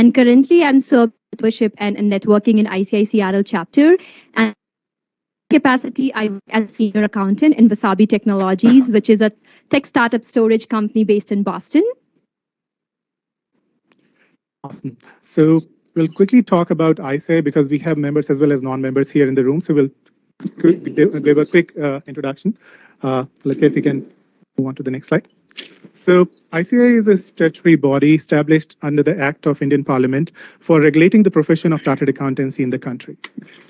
And currently, I'm serving leadership and networking in ICAI Seattle chapter. And capacity, I work as a senior accountant in Wasabi Technologies, which is a tech startup storage company based in Boston. Awesome. So we'll quickly talk about ICAI because we have members as well as non-members here in the room. So we'll give a quick introduction. If we can move on to the next slide. So ICAI is a statutory body established under the Act of Indian Parliament for regulating the profession of chartered accountancy in the country.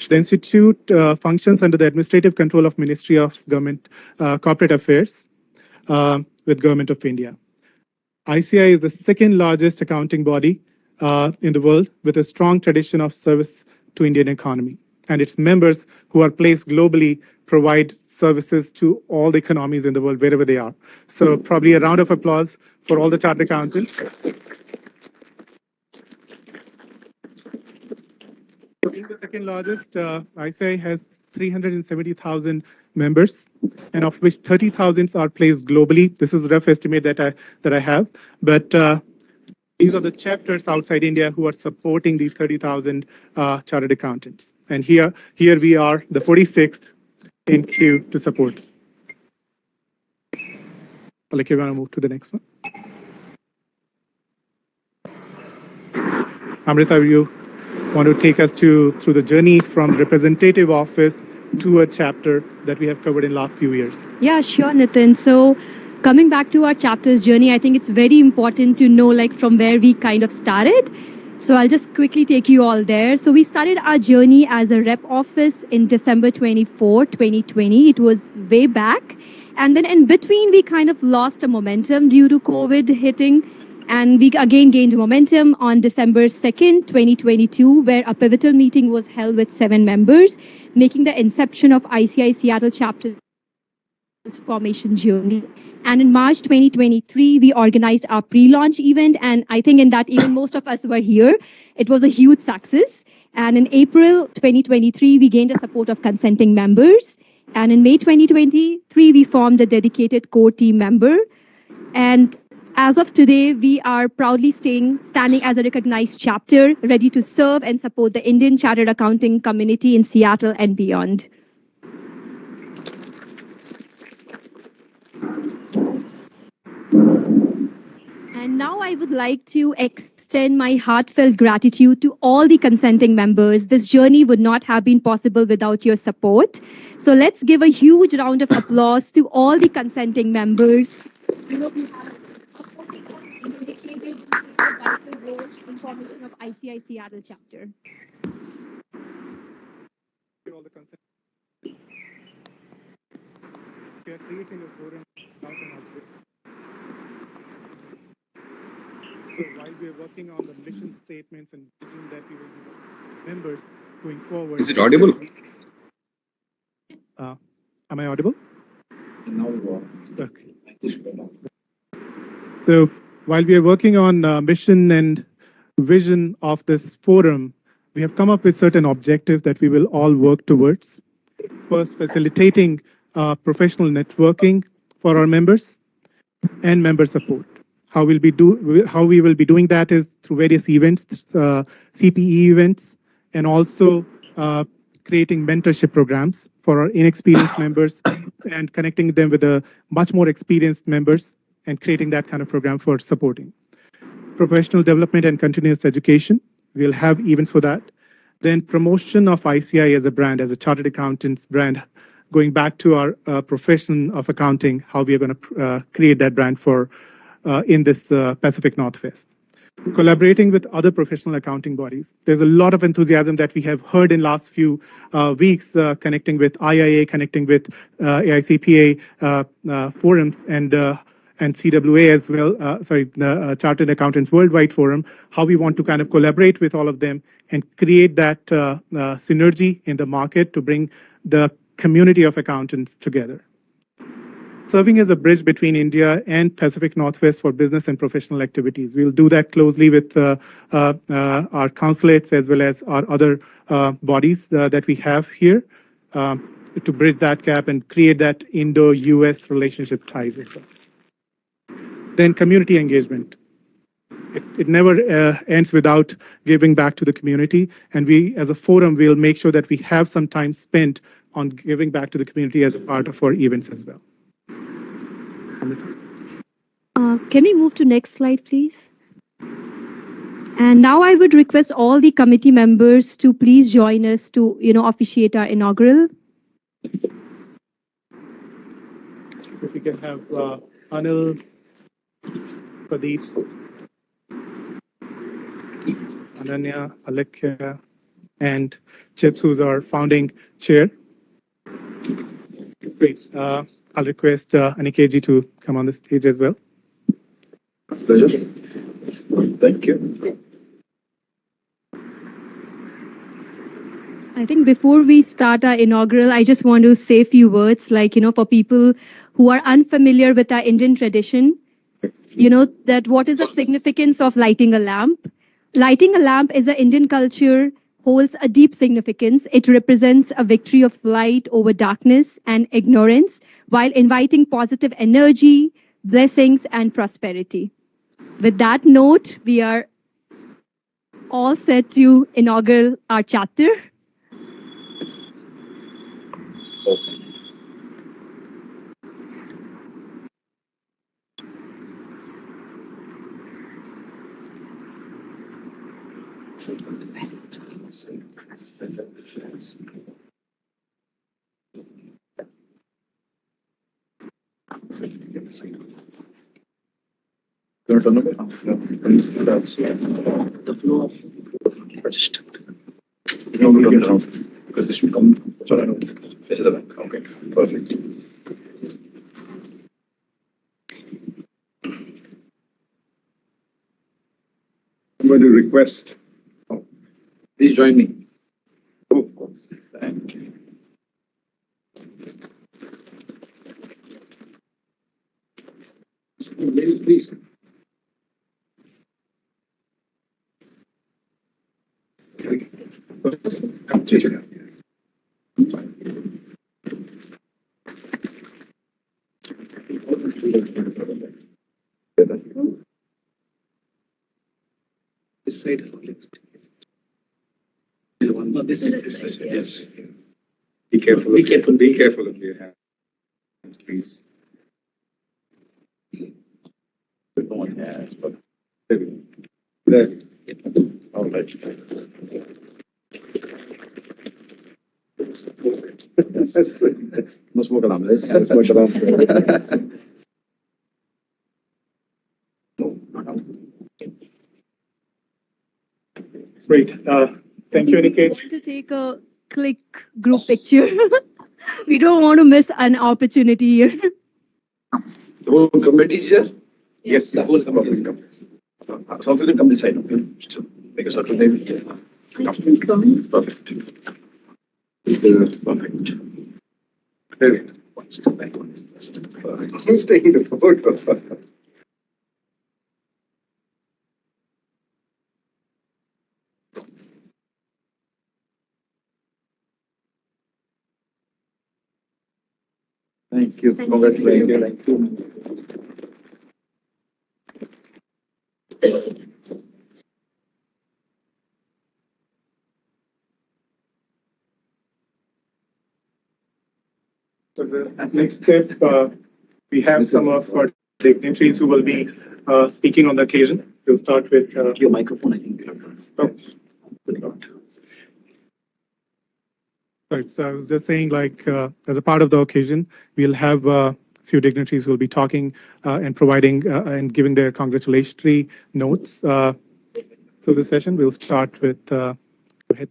The institute functions under the administrative control of Ministry of Government Corporate Affairs with Government of India. ICAI is the second largest accounting body in the world with a strong tradition of service to Indian economy. And its members who are placed globally provide services to all the economies in the world, wherever they are. So probably a round of applause for all the chartered accountants. Being the second largest, ICAI has 370,000 members, and of which 30,000 are placed globally. This is a rough estimate that I have, but these are the chapters outside India who are supporting the 30,000 chartered accountants. And here we are, the 46th in queue to support. Like you want to move to the next one. Amrita, you want to take us through the journey from representative office to a chapter that we have covered in last few years? Yeah, sure, Nitin. So coming back to our chapter's journey, I think it's very important to know from where we kind of started. So I'll just quickly take you all there. So we started our journey as a rep office in December 24, 2020. It was way back. And then in between, we kind of lost a momentum due to COVID hitting. And we again gained momentum on December 2nd, 2022, where a pivotal meeting was held with 7 members, making the inception of ICAI Seattle chapter formation journey. And in March 2023, we organized our pre-launch event. And I think in that event, most of us were here. It was a huge success. And in April 2023, we gained the support of consenting members. And in May 2023, we formed a dedicated core team member. And as of today, we are proudly standing as a recognized chapter, ready to serve and support the Indian chartered accounting community in Seattle and beyond. And now I would like to extend my heartfelt gratitude to all the consenting members. This journey would not have been possible without your support. So let's give a huge round of applause to all the consenting members. We have supporting us in dedicated vital role in formation of ICAI Seattle chapter. All the consent. We are creating a forum without an object. So while we are working on the mission statements and vision that we will be members going forward. Is it audible? Am I audible? Now you are. Okay. So while we are working on mission and vision of this forum, we have come up with certain objectives that we will all work towards. First, facilitating professional networking for our members and member support. How we will be doing that is through various events, CPE events, and also creating mentorship programs for our inexperienced members and connecting them with the much more experienced members and creating that kind of program for supporting. Professional development and continuous education. We'll have events for that. Then promotion of ICAI as a brand, as a chartered accountant's brand, going back to our profession of accounting, how we are going to create that brand for in this Pacific Northwest. Collaborating with other professional accounting bodies. There's a lot of enthusiasm that we have heard in last few weeks, connecting with IIA, connecting with AICPA forums and CWA as well, the Chartered Accountants Worldwide Forum, how we want to kind of collaborate with all of them and create that synergy in the market to bring the community of accountants together. Serving as a bridge between India and Pacific Northwest for business and professional activities. We'll do that closely with our consulates as well as our other bodies that we have here to bridge that gap and create that Indo-US relationship ties as well. Then community engagement. it never ends without giving back to the community. And we, as a forum, will make sure that we have some time spent on giving back to the community as a part of our events as well. Amrita? Can we move to next slide, please? And now I would request all the committee members to please join us to, officiate our inaugural. If we can have Anil, Pradeep, Ananya, Alekhya, and Chips, who's our founding chair. Great. I'll request Anikeji to come on the stage as well. Pleasure. Thank you. I think before we start our inaugural, I just want to say a few words, like, for people who are unfamiliar with our Indian tradition, that what is the significance of lighting a lamp? Lighting a lamp is an Indian culture, holds a deep significance. It represents a victory of light over darkness and ignorance, while inviting positive energy, blessings, and prosperity. With that note, we are all set to inaugurate our chapter. The flow of registered. Because this should come. Sorry, no, this is the back. Okay, perfect. I'm going to request. Oh, please join me. Oh, of course. Thank you. Ladies, please. Come, take it. This side, no, this side, yes. Be careful. Be careful. Be careful of your hands, please. No one has, but there. All right. No smoke alarm. Let's smoke alarm. No, not now. Great. Thank you, Aniket. We want to take a click group picture. We don't want to miss an opportunity here. The whole committee is here? Yes, the whole committee come. Some of them come this side. Okay? So make a circle there. Yeah. Come. Perfect. Perfect. Perfect. One step back. One step back. Who's taking the photo? Thank you. Congratulations. Thank you. So the next step, we have some of our dignitaries who will be speaking on the occasion. We'll start with Your microphone, I think. Oh, good Lord. Sorry, so I was just saying, like, as a part of the occasion, we'll have a few dignitaries who will be talking and providing and giving their congratulatory notes through the session. We'll start with, go ahead.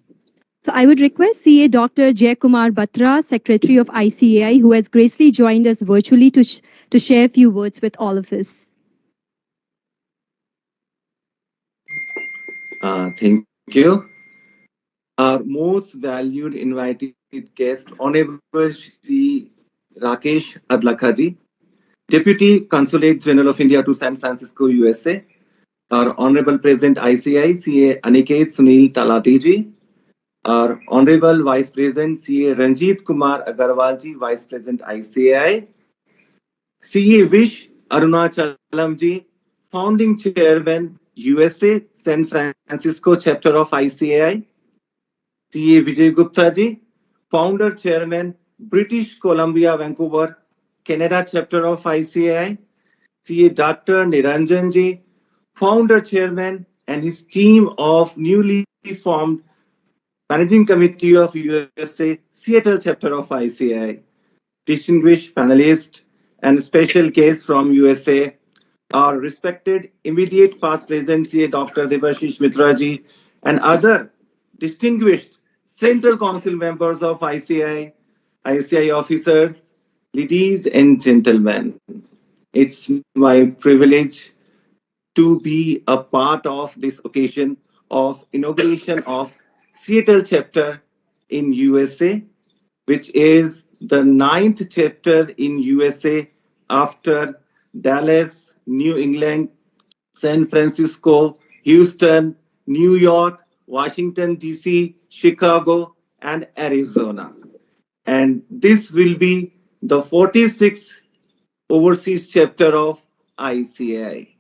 So I would request CA Dr. Jay Kumar Batra, Secretary of ICAI, who has graciously joined us virtually to share a few words with all of us. Thank you. Our most valued invited guest, Honorable Shri Rakesh Adlakhaji, Deputy Consulate General of India to San Francisco, USA. Our Honorable President ICAI, CA Aniket Sunil Talatiji. Our Honorable Vice President, CA Ranjit Kumar Agarwalji, Vice President ICAI. CA Vish Arunachalamji, Founding Chairman, USA, San Francisco chapter of ICAI. CA Vijay Gupta ji, founder chairman, British Columbia, Vancouver, Canada chapter of ICAI. CA Dr. Niranjan ji, founder chairman, and his team of newly formed Managing Committee of USA, Seattle chapter of ICAI. Distinguished panelists and special guests from USA, our respected immediate past president, CA Dr. Debashish Mitra ji, and other distinguished Central Council members of ICAI, ICAI officers, ladies and gentlemen. It's my privilege to be a part of this occasion of inauguration of Seattle chapter in USA, which is the 9th chapter in USA after Dallas, New England, San Francisco, Houston, New York, Washington, D.C., Chicago, and Arizona. And this will be the 46th overseas chapter of ICAI.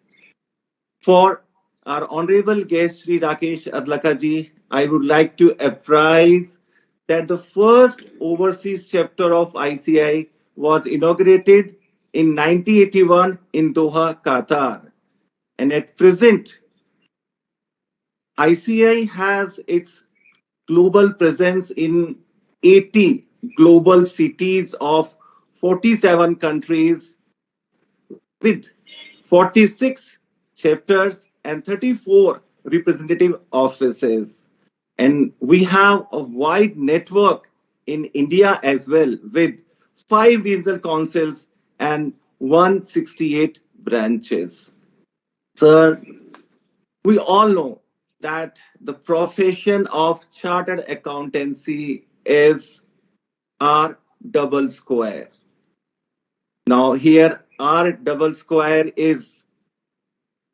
For our honorable guest, Sri Rakesh Adlakaji, I would like to apprise that the first overseas chapter of ICAI was inaugurated in 1981 in Doha, Qatar. And at present, ICAI has its global presence in 80 global cities of 47 countries with 46 chapters and 34 representative offices. And we have a wide network in India as well, with 5 regional councils and 168 branches. Sir, we all know that the profession of chartered accountancy is R double square. Now, here R double square is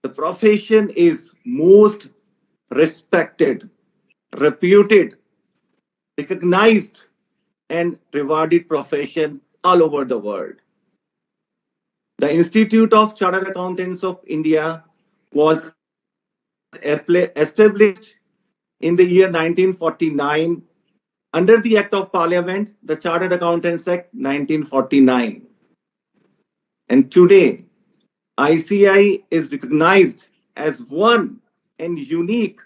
the profession is most respected, reputed, recognized, and rewarded profession all over the world. The Institute of Chartered Accountants of India was established in the year 1949 under the Act of Parliament, the Chartered Accountants Act 1949. And today, ICAI is recognized as one and unique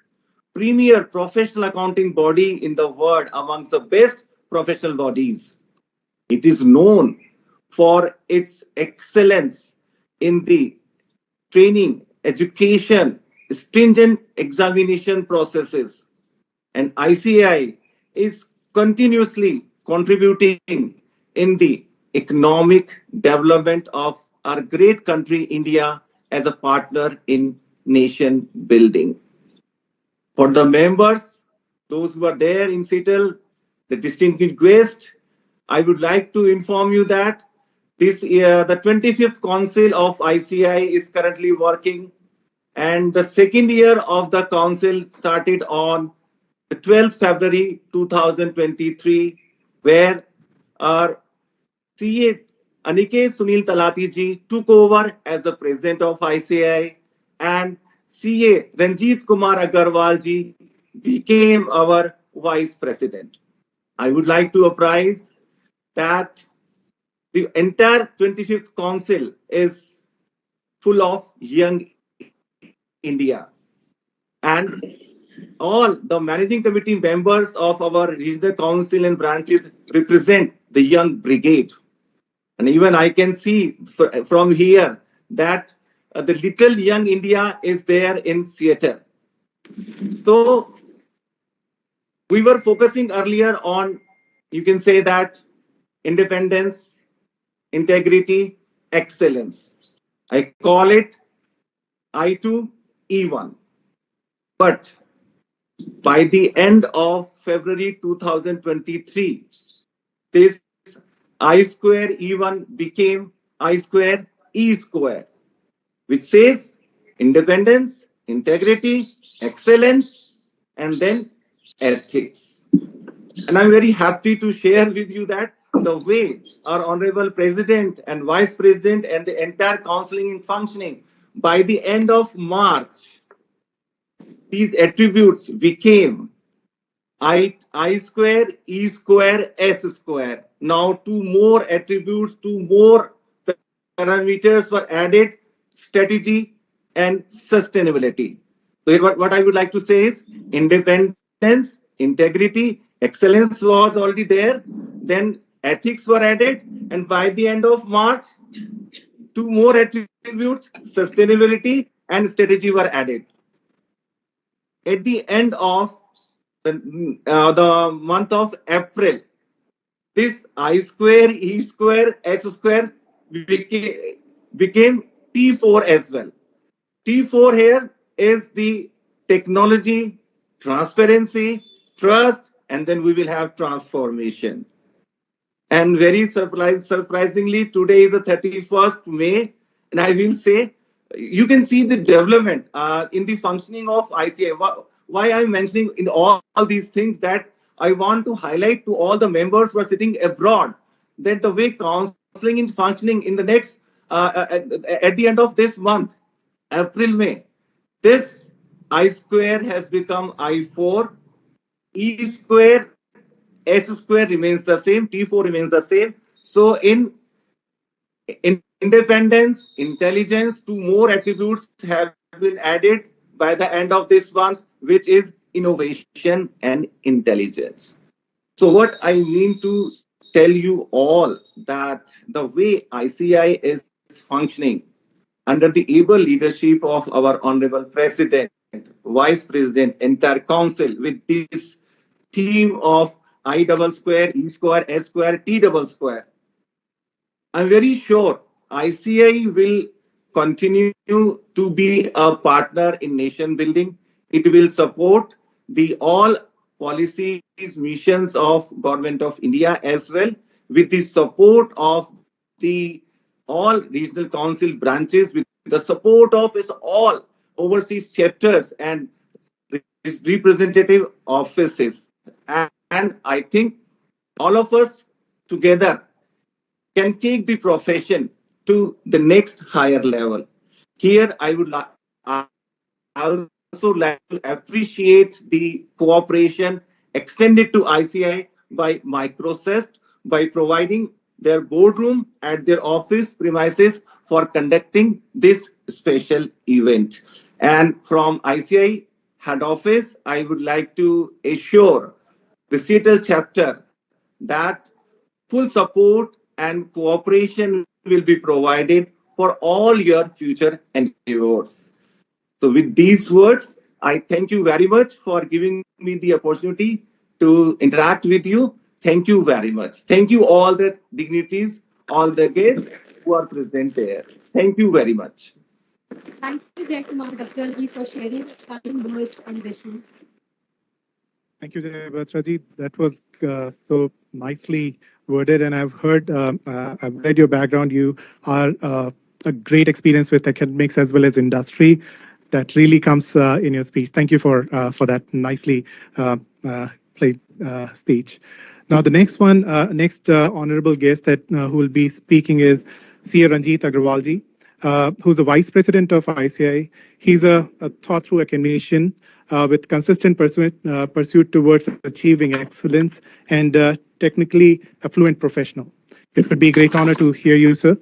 premier professional accounting body in the world amongst the best professional bodies. It is known for its excellence in the training, education, stringent examination processes. And ICAI is continuously contributing in the economic development of our great country, India, as a partner in nation building. For the members, those who are there in Seattle, the distinguished guest, I would like to inform you that this year, the 25th Council of ICAI is currently working, and the second year of the council started on the 12th February 2023, where our CA Aniket Sunil Talati ji took over as the president of ICAI, and CA Ranjit Kumar Agarwal ji became our vice president. I would like to apprise that the entire 25th council is full of young India, and all the managing committee members of our regional council and branches represent the young brigade. And even I can see from here that the little young India is there in Seattle. So we were focusing earlier on, you can say that, independence, integrity, excellence. I call it I2E1. But by the end of February 2023, this I square E1 became I square E square, which says independence, integrity, excellence, and then ethics. And I'm very happy to share with you that the way our honorable president and vice president and the entire counseling and functioning by the end of March these attributes became I square, E square, S square. Now two more attributes, two more parameters were added, strategy and sustainability. So here what I would like to say is independence, integrity, excellence was already there. Then ethics were added. And by the end of March, two more attributes, sustainability and strategy were added. At the end of the month of April, this I square, E square, S square became T4 as well. T4 here is the technology, transparency, trust, and then we will have transformation. And very surprisingly, today is the 31st May, and I will say, you can see the development in the functioning of ICAI. Why I'm mentioning in all these things that I want to highlight to all the members who are sitting abroad that the way counseling is functioning in the next, at the end of this month, April, May, this I square has become I4, E square, S square remains the same, T4 remains the same. So in independence, intelligence, two more attributes have been added by the end of this month, which is innovation and intelligence. So what I mean to tell you all that the way ICI is functioning under the able leadership of our Honorable President, Vice President, entire Council with this team of I double square, E square, S square, T double square, I'm very sure ICI will continue to be a partner in nation building. It will support the all policies, missions of Government of India as well, with the support of the all regional council branches, with the support of its all overseas chapters and representative offices. And I think all of us together can take the profession to the next higher level. Here, I would also like to appreciate the cooperation extended to ICI by Microsoft by providing their boardroom at their office premises for conducting this special event. And from ICI head office, I would like to assure the Seattle chapter that full support and cooperation will be provided for all your future endeavors. So with these words, I thank you very much for giving me the opportunity to interact with you. Thank you very much. Thank you all the dignitaries, all the guests who are present there. Thank you very much. Thank you, Jay Kumar Dakhalji, for sharing kind words and wishes. Thank you, Jay Batraji. That was so nicely worded, and I've read your background. You are a great experience with academics as well as industry. That really comes in your speech. Thank you for that nicely played speech. Now, the next one, next honorable guest that who will be speaking is CA Ranjit Agrawalji, who's the Vice President of ICI. He's a thought-through academician with consistent pursuit towards achieving excellence and technically a fluent professional. It would be a great honor to hear you, sir.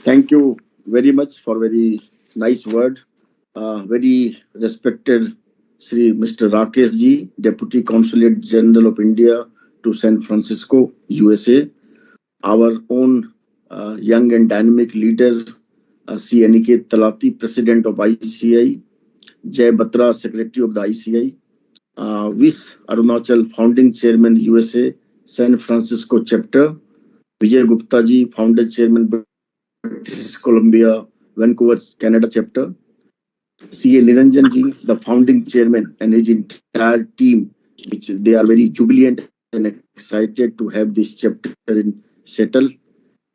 Thank you very much for very nice word. Very respected Sri Mr. Rakesh ji, Deputy Consulate General of India to San Francisco, USA. Our own young and dynamic leader, C. Aniket Talati, President of ICI. Jay Batra, Secretary of the ICI. Vis Arunachal, Founding Chairman, USA, San Francisco Chapter. Vijay Gupta ji, Founder Chairman, British Columbia, Vancouver, Canada Chapter. C.A. Niranjan ji, the founding chairman, and his entire team, which they are very jubilant and excited to have this chapter in Seattle.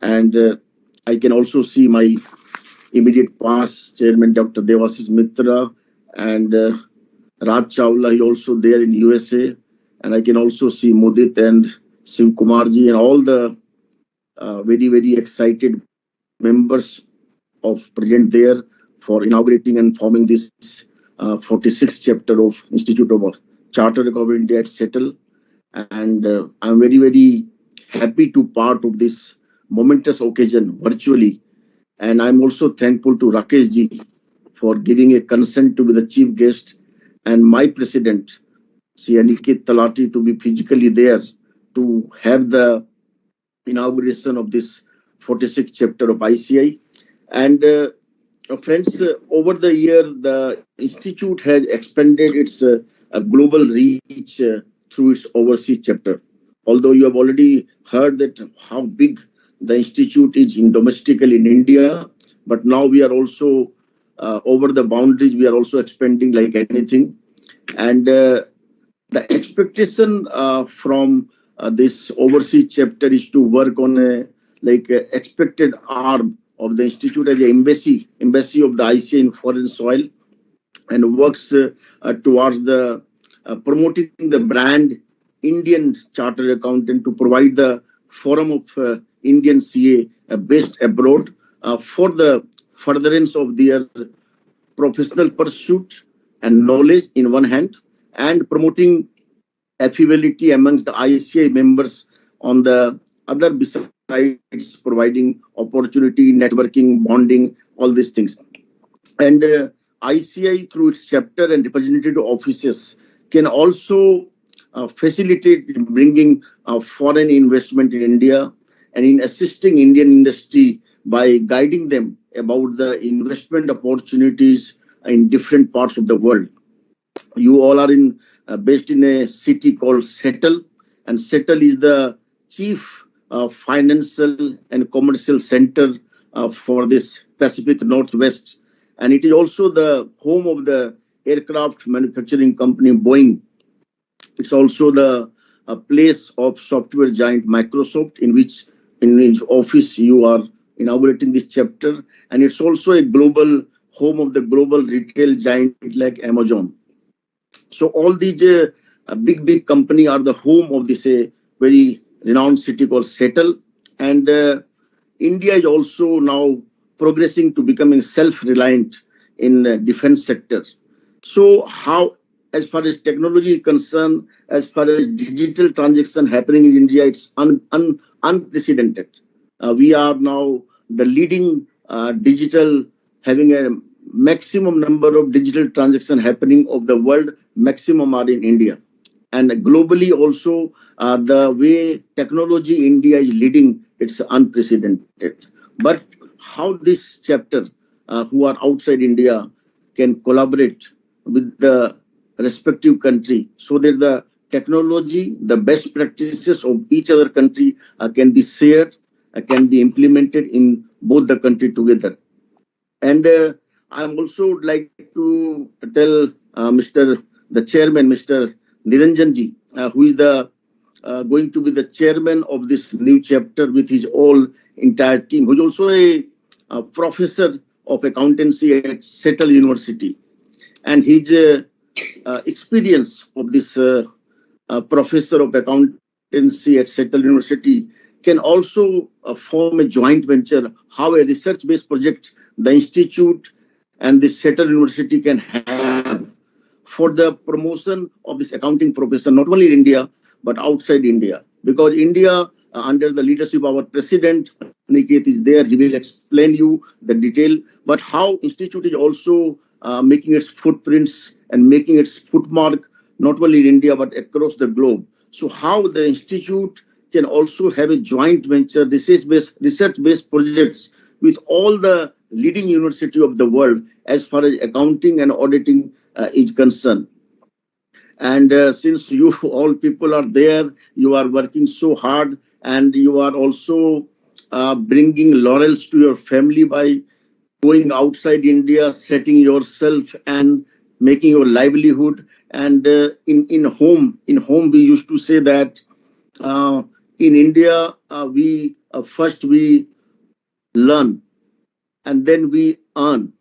And I can also see my immediate past chairman, Dr. Devasis Mitra, and Raj Chawla, he also there in USA. And I can also see Mudit and Shiv Kumar ji and all the very, very excited members of present there for inaugurating and forming this 46th chapter of Institute of Chartered Accountant of India at Settle. And I'm very, very happy to part of this momentous occasion virtually. And I'm also thankful to Rakesh ji for giving a consent to be the chief guest and my president, Sri Aniket Talati, to be physically there to have the inauguration of this 46th chapter of ICAI. And friends, over the year, the institute has expanded its global reach through its overseas chapter. Although you have already heard that how big the institute is in domestically in India, but now we are also over the boundaries. We are also expanding like anything, and the expectation from this overseas chapter is to work on a expected arm of the institute as an embassy of the ICAI in foreign soil, and works towards the promoting the brand Indian Chartered Accountant to provide the forum of Indian CA based abroad for the furtherance of their professional pursuit and knowledge in one hand, and promoting affability amongst the ICAI members on the other, besides providing opportunity, networking, bonding, all these things. And ICAI, through its chapter and representative offices, can also facilitate bringing foreign investment in India and in assisting Indian industry by guiding them about the investment opportunities in different parts of the world. You all are based in a city called Settle, and Settle is the chief financial and commercial center for this Pacific Northwest, and it is also the home of the aircraft manufacturing company Boeing. It's also the place of software giant Microsoft, in which office you are inaugurating this chapter, and it's also a global home of the global retail giant like Amazon. So all these big company are the home of this very renowned city called Settle, and India is also now progressing to becoming self-reliant in defense sector. So how, as far as technology is concerned, as far as digital transaction happening in India, it's unprecedented. We are now the leading digital, having a maximum number of digital transactions happening of the world, maximum are in India. And globally also, the way technology India is leading, it's unprecedented. But how this chapter, who are outside India, can collaborate with the respective country so that the technology, the best practices of each other country can be shared, can be implemented in both the country together. And I also would like to tell the chairman, Mr. Niranjanji, who is the going to be the chairman of this new chapter with his entire team, who is also a professor of accountancy at Settle University. And his experience of this professor of accountancy at Settle University can also form a joint venture, how a research-based project the institute and the Settle University can have for the promotion of this accounting profession, not only in India, but outside India. Because India, under the leadership of our president, Aniket is there, he will explain you the detail, but how institute is also making its footprints and making its footmark, not only in India, but across the globe. So how the institute can also have a joint venture, research-based projects with all the leading university of the world as far as accounting and auditing is concerned. And since you all people are there, you are working so hard, and you are also bringing laurels to your family by going outside India, setting yourself and making your livelihood. And in home we used to say that in India we first we learn, and then we earn,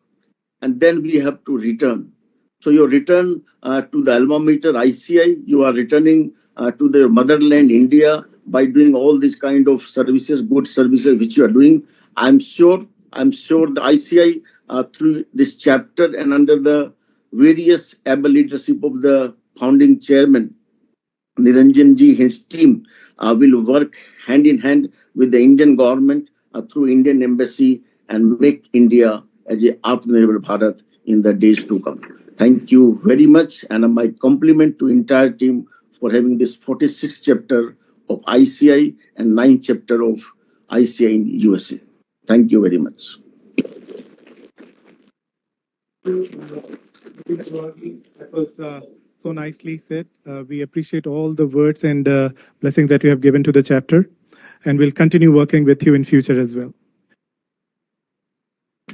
and then we have to return. So you return to the alma mater ICAI, you are returning to the motherland India by doing all these kind of services, good services which you are doing. I'm sure I'm sure the ICI, through this chapter and under the various able leadership of the founding chairman, Niranjan ji, his team will work hand in hand with the Indian government through Indian embassy and make India as a Atmanirbhar Bharat in the days to come. Thank you very much, and my compliment to entire team for having this 46th chapter of ICI and 9th chapter of ICI in USA. Thank you very much. That was so nicely said. We appreciate all the words and blessings that you have given to the chapter, and we'll continue working with you in future as well.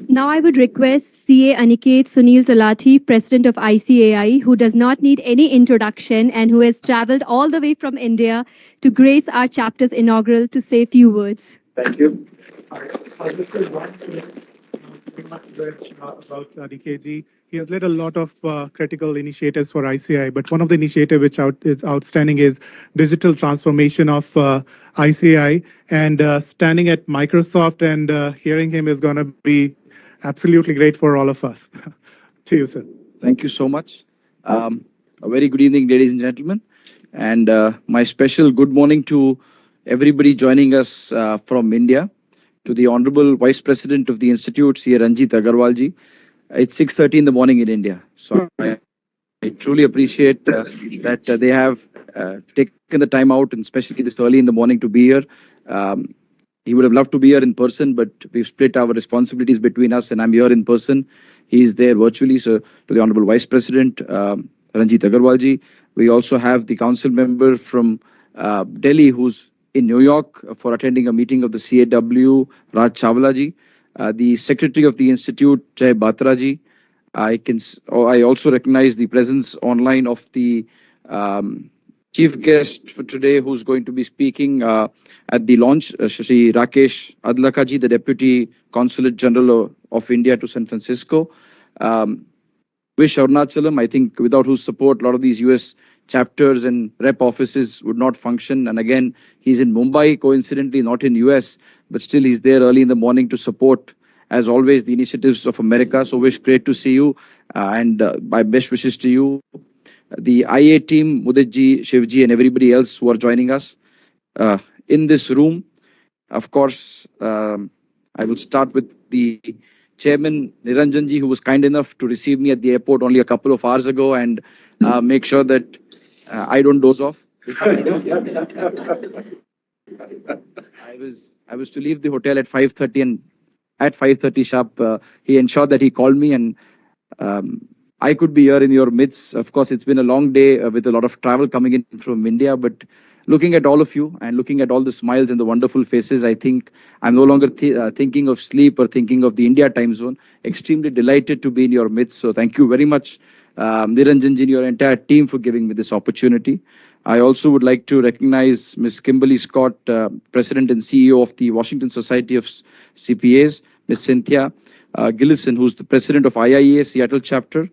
Now I would request CA Aniket Sunil Talati, President of ICAI, who does not need any introduction and who has traveled all the way from India to grace our chapter's inaugural, to say a few words. Thank you. I'll just say one thing about DKG. He has led a lot of critical initiatives for ICI, but one of the initiatives which is outstanding is digital transformation of ICI. And standing at Microsoft and hearing him is going to be absolutely great for all of us. To you, sir. Thank you so much. A very good evening, ladies and gentlemen. And my special good morning to everybody joining us from India, to the Honorable Vice President of the Institute, C. Ranjit Agarwal ji. It's 6:30 in the morning in India. So I truly appreciate that they have taken the time out, and especially this early in the morning, to be here. He would have loved to be here in person, but we've split our responsibilities between us, and I'm here in person. He's there virtually. So to the Honorable Vice President, Ranjit Agarwal ji. We also have the council member from Delhi, who's in New York for attending a meeting of the CAW, Raj Chawla ji. The Secretary of the Institute, Jay Batra ji. I also recognize the presence online of the chief guest for today, who's going to be speaking at the launch, Shri Rakesh Adlakha ji, the Deputy Consulate General of India to San Francisco. Wish Arunachalam, I think without whose support, a lot of these US chapters and rep offices would not function. And again, he's in Mumbai, coincidentally not in US, but still he's there early in the morning to support, as always, the initiatives of America. So Wish, great to see you, and my best wishes to you. The IA team, Muditji, Shivji, and everybody else who are joining us in this room. Of course, I will start with the Chairman Niranjan ji, who was kind enough to receive me at the airport only a couple of hours ago and make sure that I don't doze off. I was to leave the hotel at 5:30, and at 5:30 sharp, he ensured that he called me, and I could be here in your midst. Of course, it's been a long day with a lot of travel coming in from India, but looking at all of you and looking at all the smiles and the wonderful faces, I think I'm no longer thinking of sleep or thinking of the India time zone. Extremely delighted to be in your midst. So thank you very much, Niranjan ji, and your entire team for giving me this opportunity. I also would like to recognize Ms. Kimberly Scott, President and CEO of the Washington Society of CPAs, Ms. Cynthia Gillison, who's the President of IIA Seattle chapter,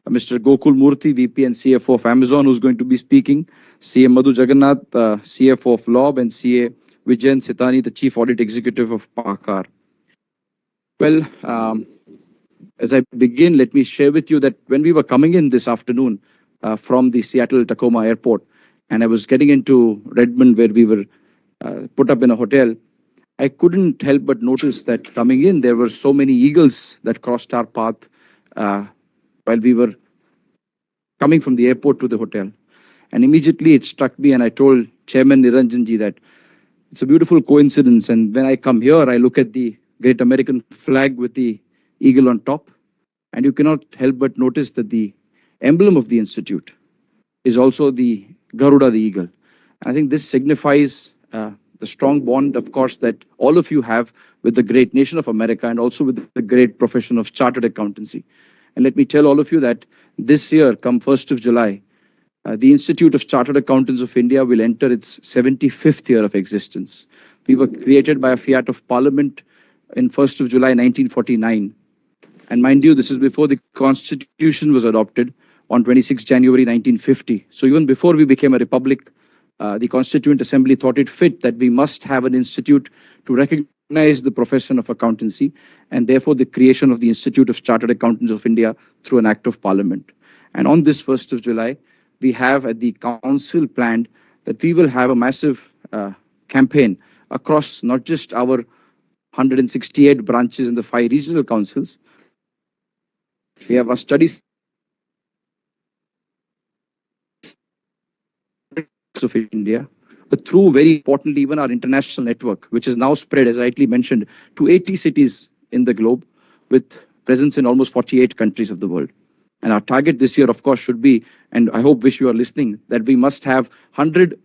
Mr. Gokul Murthy, VP and CFO of Amazon, who's going to be speaking, CA Madhu Jagannath, CFO of LOB, and CA Vijayan Sitani, the Chief Audit Executive of Pakar. Well, as I begin, let me share with you that when we were coming in this afternoon from the Seattle Tacoma Airport, and I was getting into Redmond, where we were put up in a hotel, I couldn't help but notice that coming in, there were so many eagles that crossed our path while we were coming from the airport to the hotel. And immediately it struck me, and I told Chairman Niranjan ji that it's a beautiful coincidence. And when I come here, I look at the great American flag with the eagle on top, and you cannot help but notice that the emblem of the institute is also the Garuda, the eagle. I think this signifies the strong bond, of course, that all of you have with the great nation of America and also with the great profession of chartered accountancy. And let me tell all of you that this year, come 1st of July, the Institute of Chartered Accountants of India will enter its 75th year of existence. We were created by a fiat of Parliament in 1st of July 1949. And mind you, this is before the Constitution was adopted on 26 January 1950. So even before we became a republic, the Constituent Assembly thought it fit that we must have an institute to recognize recognize the profession of accountancy and therefore the creation of the Institute of Chartered Accountants of India through an act of parliament. And on this 1st of July, we have at the council planned that we will have a massive campaign across not just our 168 branches in the 5 regional councils. We have our studies of India, but through, very importantly, even our international network, which is now spread, as rightly mentioned, to 80 cities in the globe with presence in almost 48 countries of the world. And our target this year, of course, should be, and I hope, Vish, you are listening, that we must have 100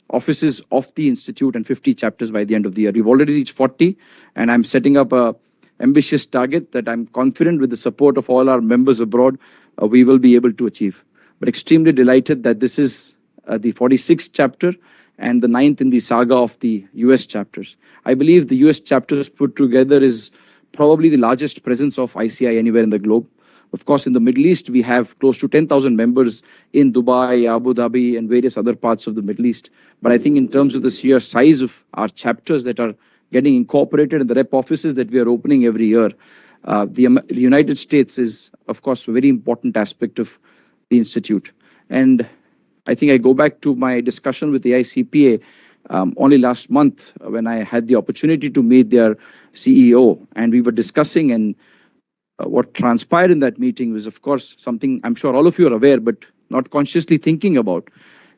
offices of the institute and 50 chapters by the end of the year. We've already reached 40, and I'm setting up a ambitious target that I'm confident with the support of all our members abroad, we will be able to achieve. But extremely delighted that this is the 46th chapter and the 9th in the saga of the US chapters. I believe the US chapters put together is probably the largest presence of ICAI anywhere in the globe. Of course, in the Middle East, we have close to 10,000 members in Dubai, Abu Dhabi, and various other parts of the Middle East. But I think in terms of the sheer size of our chapters that are getting incorporated in the rep offices that we are opening every year, the United States is, of course, a very important aspect of the institute. And I think I go back to my discussion with the ICPA only last month when I had the opportunity to meet their CEO, and we were discussing, and what transpired in that meeting was, of course, something I'm sure all of you are aware, but not consciously thinking about,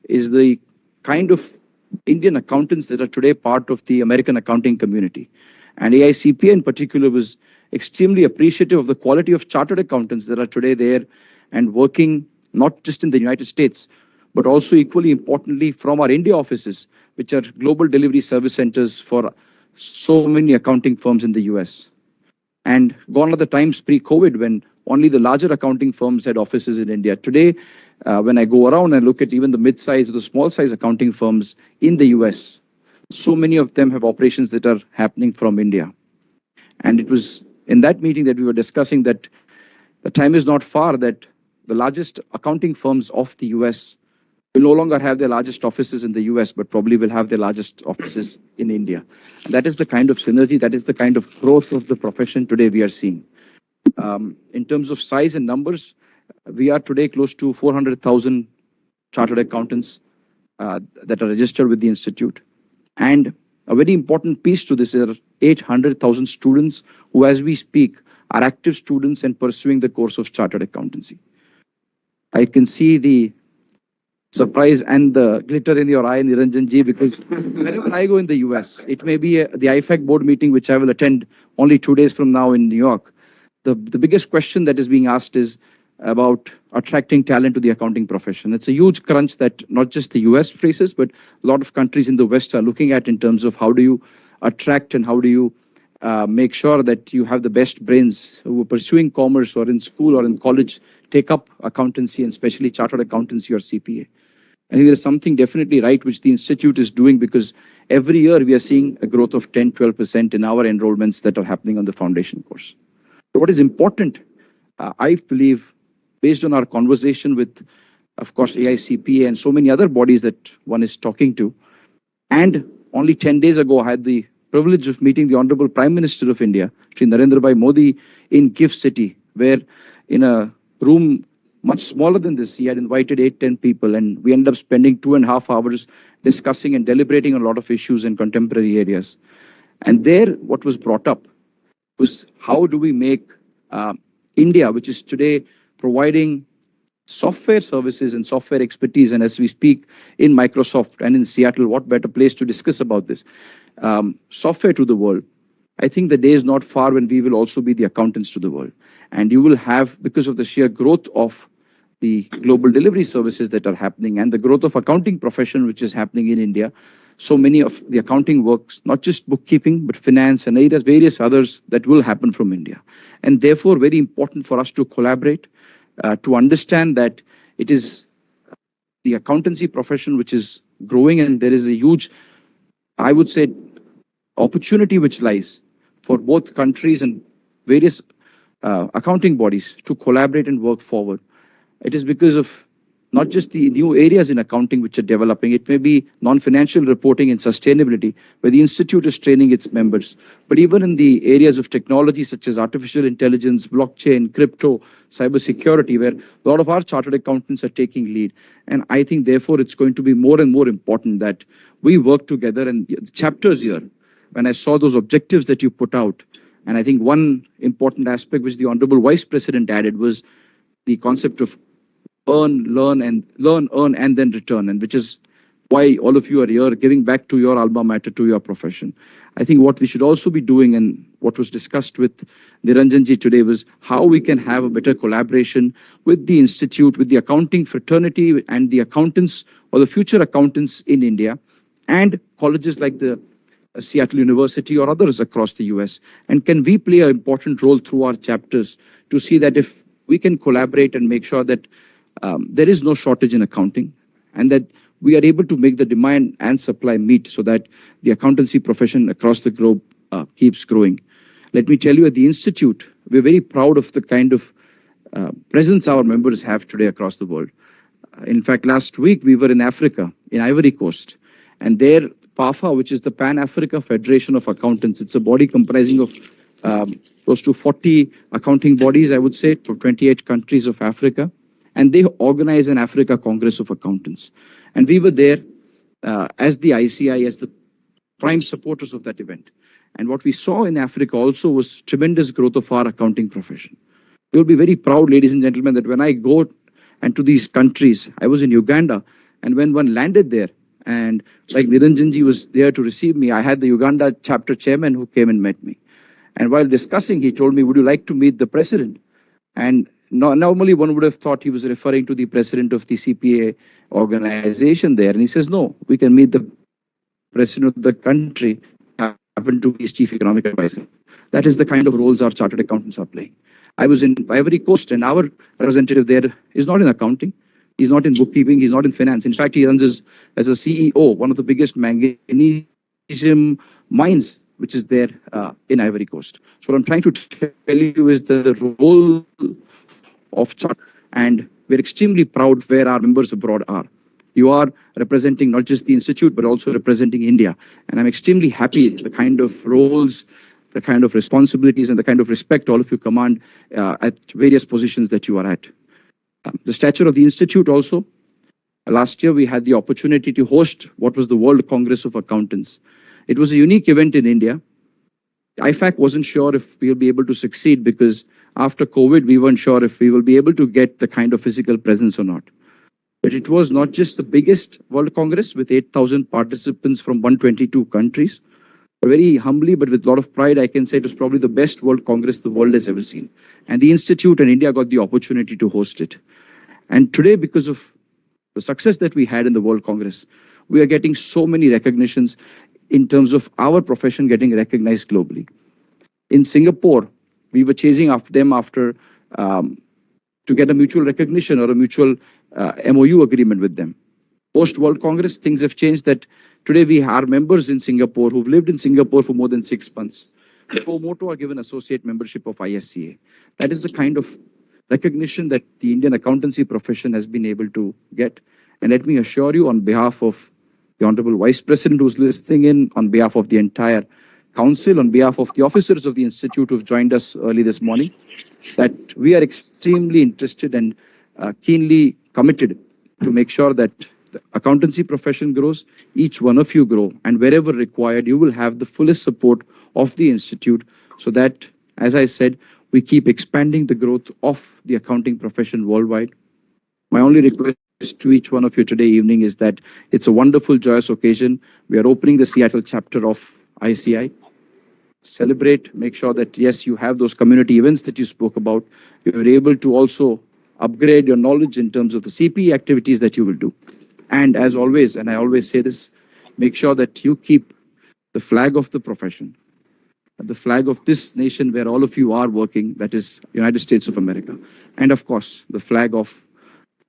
is the kind of Indian accountants that are today part of the American accounting community. And AICPA in particular was extremely appreciative of the quality of chartered accountants that are today there and working not just in the United States, but also equally importantly from our India offices, which are global delivery service centers for so many accounting firms in the US. And gone are the times pre-COVID when only the larger accounting firms had offices in India. Today, when I go around and look at even the mid-size or the small-size accounting firms in the US, so many of them have operations that are happening from India. And it was in that meeting that we were discussing that the time is not far that the largest accounting firms of the US will no longer have their largest offices in the US, but probably will have their largest offices in India. And that is the kind of synergy, that is the kind of growth of the profession today we are seeing. In terms of size and numbers, we are today close to 400,000 chartered accountants that are registered with the institute. And a very important piece to this is 800,000 students who, as we speak, are active students and pursuing the course of chartered accountancy. I can see the surprise and the glitter in your eye, Niranjan ji, because whenever I go in the US, it may be the IFAC board meeting, which I will attend only 2 days from now in New York. The biggest question that is being asked is about attracting talent to the accounting profession. It's a huge crunch that not just the US faces, but a lot of countries in the West are looking at in terms of how do you attract and how do you make sure that you have the best brains who are pursuing commerce or in school or in college take up accountancy and especially chartered accountancy or CPA. I think there is something definitely right which the institute is doing, because every year we are seeing a growth of 10-12% in our enrollments that are happening on the foundation course. So what is important, I believe, based on our conversation with, of course, AICPA and so many other bodies that one is talking to, and only 10 days ago I had the privilege of meeting the Honorable Prime Minister of India, Shri Narendra Bhai Modi, in Gift City, where in a room much smaller than this, he had invited 8-10 people, and we ended up spending 2.5 hours discussing and deliberating on a lot of issues in contemporary areas. And there, what was brought up was how do we make India, which is today providing software services and software expertise, and as we speak in Microsoft and in Seattle, what better place to discuss about this, software to the world. I think the day is not far when we will also be the accountants to the world. And you will have, because of the sheer growth of the global delivery services that are happening and the growth of accounting profession which is happening in India, so many of the accounting works, not just bookkeeping, but finance and various others that will happen from India. And therefore, very important for us to collaborate, to understand that it is the accountancy profession which is growing, and there is a huge, I would say, opportunity which lies for both countries and various accounting bodies to collaborate and work forward. It is because of not just the new areas in accounting which are developing. It may be non-financial reporting and sustainability, where the institute is training its members. But even in the areas of technology such as artificial intelligence, blockchain, crypto, cybersecurity, where a lot of our chartered accountants are taking lead. And I think, therefore, it's going to be more and more important that we work together. And the chapters here, when I saw those objectives that you put out, and I think one important aspect which the Honorable Vice President added was the concept of earn, earn, and then return, and which is why all of you are here, giving back to your alma mater, to your profession. I think what we should also be doing, and what was discussed with Niranjanji today, was how we can have a better collaboration with the institute, with the accounting fraternity and the accountants or the future accountants in India, and colleges like the Seattle University or others across the US. And can we play an important role through our chapters to see that if we can collaborate and make sure that there is no shortage in accounting, and that we are able to make the demand and supply meet, so that the accountancy profession across the globe keeps growing. Let me tell you, at the Institute, we're very proud of the kind of presence our members have today across the world. In fact, last week we were in Africa, in Ivory Coast, and there PAFA, which is the Pan-Africa Federation of Accountants, it's a body comprising of close to 40 accounting bodies, I would say, from 28 countries of Africa. And they organize an Africa Congress of Accountants. And we were there as the ICAI, as the prime supporters of that event. And what we saw in Africa also was tremendous growth of our accounting profession. You'll be very proud, ladies and gentlemen, that when I go and to these countries, I was in Uganda, and when one landed there, and like Niranjanji was there to receive me, I had the Uganda chapter chairman who came and met me. And while discussing, he told me, would you like to meet the president? And normally one would have thought he was referring to the president of the CPA organization there. And he says, no, we can meet the president of the country, happen to be his chief economic advisor. That is the kind of roles our chartered accountants are playing. I was in Ivory Coast, and our representative there is not in accounting. He's not in bookkeeping. He's not in finance. In fact, he runs as a CEO, one of the biggest magnesium mines which is there in Ivory Coast. So what I'm trying to tell you is the role of chart, and we're extremely proud where our members abroad are. You are representing not just the institute, but also representing India. And I'm extremely happy the kind of roles, the kind of responsibilities, and the kind of respect all of you command at various positions that you are at. The stature of the institute also. Last year, we had the opportunity to host what was the World Congress of Accountants. It was a unique event in India. IFAC wasn't sure if we'll be able to succeed, because after COVID, we weren't sure if we will be able to get the kind of physical presence or not. But it was not just the biggest World Congress with 8,000 participants from 122 countries. Very humbly, but with a lot of pride, I can say it was probably the best World Congress the world has ever seen. And the Institute and India got the opportunity to host it. And today, because of the success that we had in the World Congress, we are getting so many recognitions in terms of our profession getting recognized globally. In Singapore, we were chasing after them to get a mutual recognition or a mutual MOU agreement with them. Post-World Congress, things have changed that today we are members in Singapore who've lived in Singapore for more than 6 months. The Promoto are given associate membership of ISCA. That is the kind of recognition that the Indian accountancy profession has been able to get. And let me assure you, on behalf of the Honorable Vice President who's listening in, on behalf of the entire Council, on behalf of the officers of the Institute who've joined us early this morning, that we are extremely interested and keenly committed to make sure that the accountancy profession grows, each one of you grow, and wherever required, you will have the fullest support of the Institute, so that, as I said, we keep expanding the growth of the accounting profession worldwide. My only request to each one of you today evening is that it's a wonderful, joyous occasion. We are opening the Seattle chapter of ICAI. Celebrate, make sure that, yes, you have those community events that you spoke about. You're able to also upgrade your knowledge in terms of the CPE activities that you will do. And as always, and I always say this, make sure that you keep the flag of the profession, the flag of this nation where all of you are working, that is United States of America. And of course, the flag of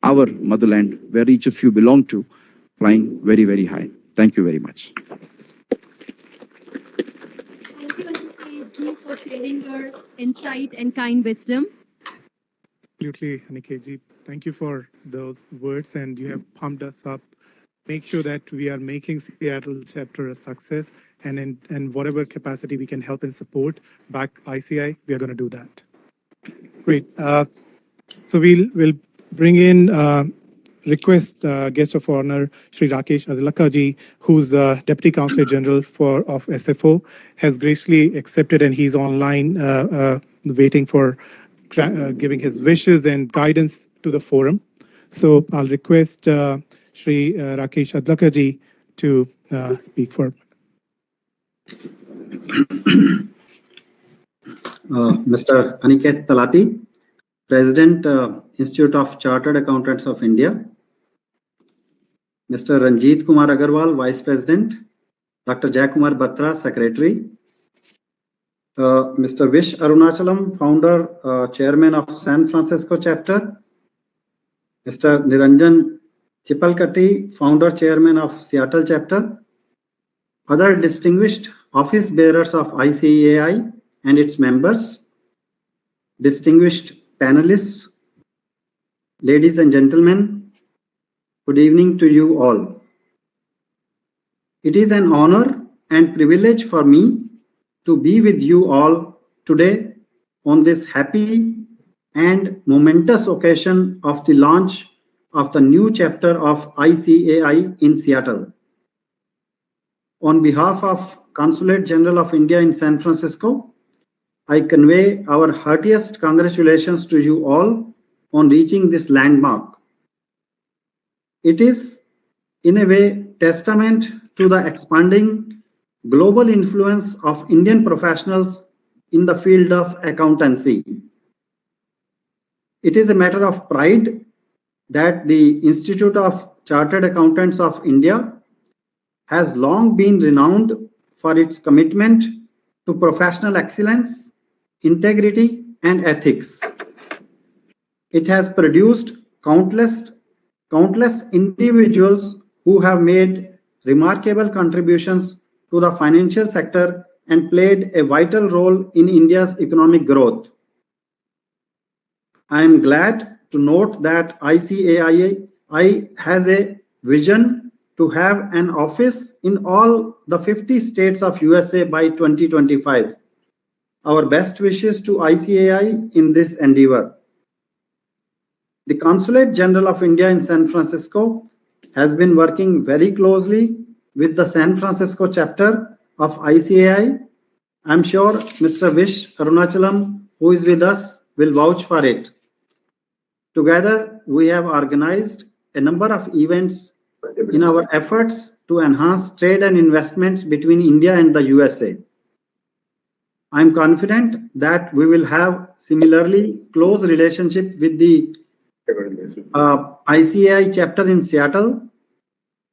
our motherland, where each of you belong to, flying very, very high. Thank you very much. Thank you, Mr. Ji, for sharing your insight and kind wisdom. Absolutely, Aniketji. Thank you for those words, and you have pumped us up. Make sure that we are making Seattle chapter a success, and in whatever capacity we can help and support back ICI, we are going to do that. Great. So we'll bring in request guest of honor Sri Rakesh Adlakaji, who's Deputy Consulate General of SFO, has graciously accepted, and he's online waiting for giving his wishes and guidance to the forum. So I'll request Sri Rakesh Adlakaji to speak for. Mr. Aniket Talati, President, Institute of Chartered Accountants of India. Mr. Ranjit Kumar Agarwal, Vice President. Dr. Jayakumar Batra, Secretary. Mr. Vish Arunachalam, Founder, Chairman of San Francisco Chapter. Mr. Niranjan Chipalkatti, Founder, Chairman of Seattle Chapter. Other distinguished office bearers of ICAI and its members, distinguished panelists, ladies and gentlemen, good evening to you all. It is an honor and privilege for me to be with you all today on this happy and momentous occasion of the launch of the new chapter of ICAI in Seattle. On behalf of Consulate General of India in San Francisco, I convey our heartiest congratulations to you all on reaching this landmark. It is, in a way, testament to the expanding global influence of Indian professionals in the field of accountancy. It is a matter of pride that the Institute of Chartered Accountants of India has long been renowned for its commitment to professional excellence, integrity, and ethics. It has produced countless individuals who have made remarkable contributions to the financial sector and played a vital role in India's economic growth. I am glad to note that ICAI has a vision to have an office in all the 50 states of USA by 2025. Our best wishes to ICAI in this endeavor. The Consulate General of India in San Francisco has been working very closely with the San Francisco chapter of ICAI. I'm sure Mr. Vish Arunachalam, who is with us, will vouch for it. Together, we have organized a number of events in our efforts to enhance trade and investments between India and the USA. I am confident that we will have similarly close relationship with the ICAI chapter in Seattle,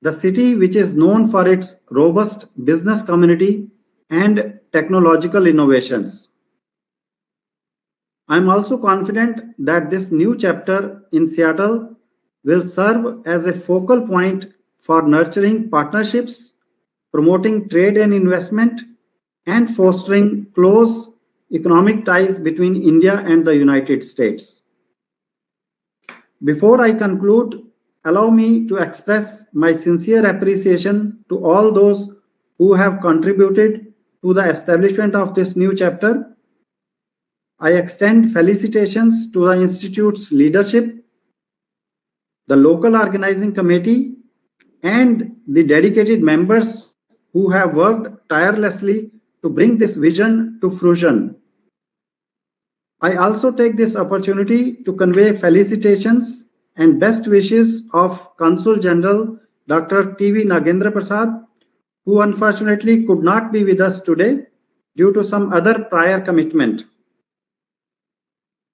the city which is known for its robust business community and technological innovations. I am also confident that this new chapter in Seattle will serve as a focal point for nurturing partnerships, promoting trade and investment, and fostering close economic ties between India and the United States. Before I conclude, allow me to express my sincere appreciation to all those who have contributed to the establishment of this new chapter. I extend felicitations to the Institute's leadership, the local organizing committee, and the dedicated members who have worked tirelessly to bring this vision to fruition. I also take this opportunity to convey felicitations and best wishes of Consul General Dr. T.V. Nagendra Prasad, who unfortunately could not be with us today due to some other prior commitment.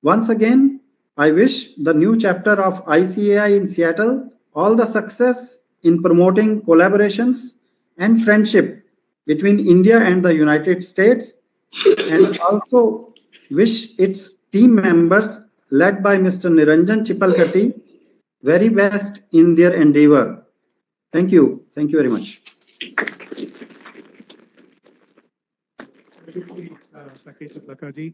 Once again, I wish the new chapter of ICAI in Seattle all the success in promoting collaborations and friendship between India and the United States, and also wish its team members led by Mr. Niranjan Chipalkatti very best in their endeavor. Thank you. Thank you very much. Rakesh Adlakaji,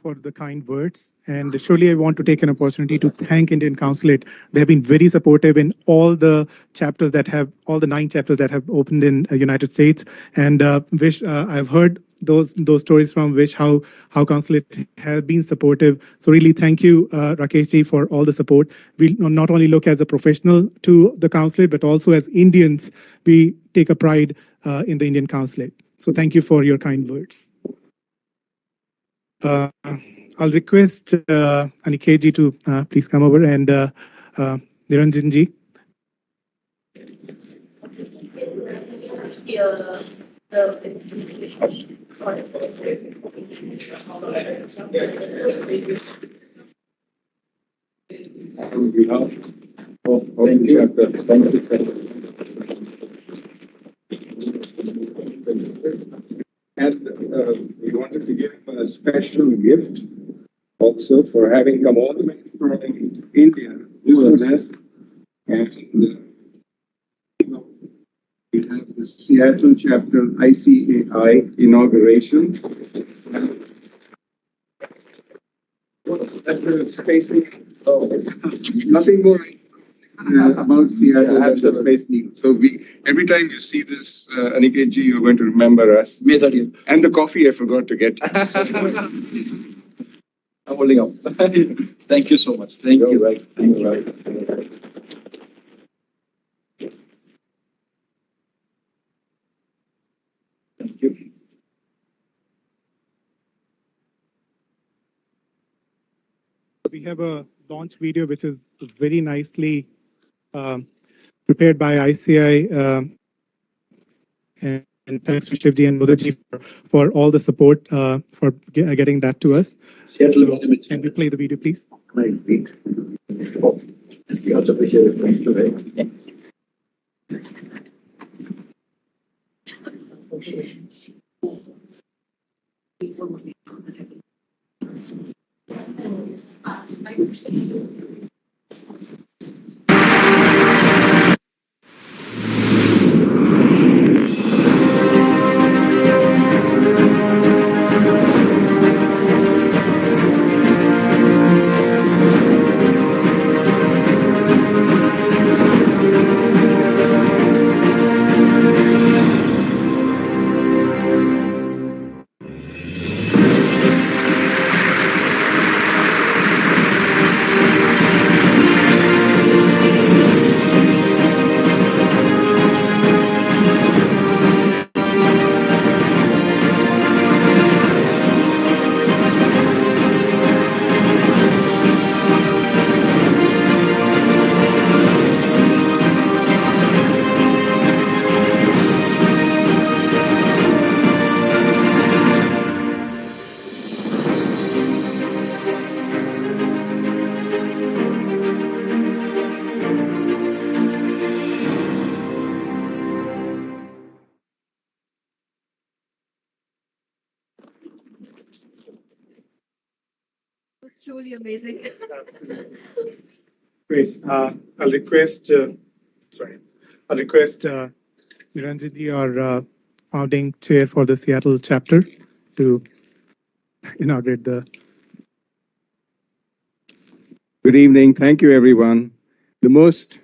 for the kind words. And surely I want to take an opportunity to thank Indian Consulate. They have been very supportive in all the chapters that have, all the 9 chapters that have opened in United States. And Vish, I've heard those stories from Vish, how Consulate have been supportive. So really thank you, Rakesh ji, for all the support. We not only look as a professional to the Consulate, but also as Indians, we take a pride in the Indian Consulate. So thank you for your kind words. I'll request ICAI ji to please come over, and Niranjan ji. On behalf of the chapter, thank you. And we wanted to give him a special gift also for having come all the way from India to us. And we have the Seattle chapter ICAI inauguration. That's a spacing. Nothing more about Seattle than the space needle. So every time you see this, Aniket ji, you're going to remember us. And the coffee I forgot to get. I'm holding up. Thank you so much. Thank you. Right. Thank you. Right. Thank you. We have a launch video which is very nicely prepared by ICAI, and thanks to Shivji and Mudhaji for all the support for getting that to us. Seattle, can we play the video, please? Can I read? Oh, we also appreciate it. Thank you very much. was truly amazing. Great. I'll request, Niranjan ji, our founding chair for the Seattle chapter, to inaugurate the. Good evening. Thank you, everyone. The most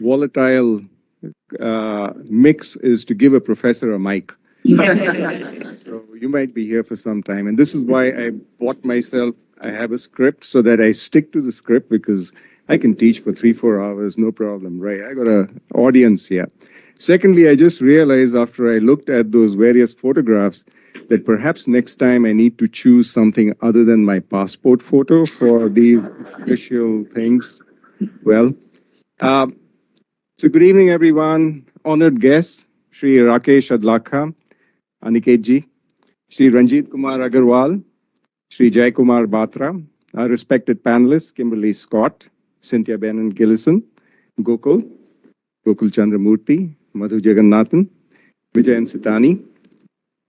volatile mix is to give a professor a mic. So you might be here for some time. And this is why I bought myself, I have a script so that I stick to the script, because I can teach for 3-4 hours, no problem, right? I got an audience here. Secondly, I just realized after I looked at those various photographs that perhaps next time I need to choose something other than my passport photo for these official things. Well, so good evening, everyone. Honored guests, Shri Rakesh Adlakha, Aniket ji, Shri Ranjit Kumar Agarwal, Shri Jai Kumar Batra, our respected panelists, Kimberly Scott, Cynthia Benin Gillison, Gokul Chandramurthy, Madhu Jagannathan, Vijayan Sitani,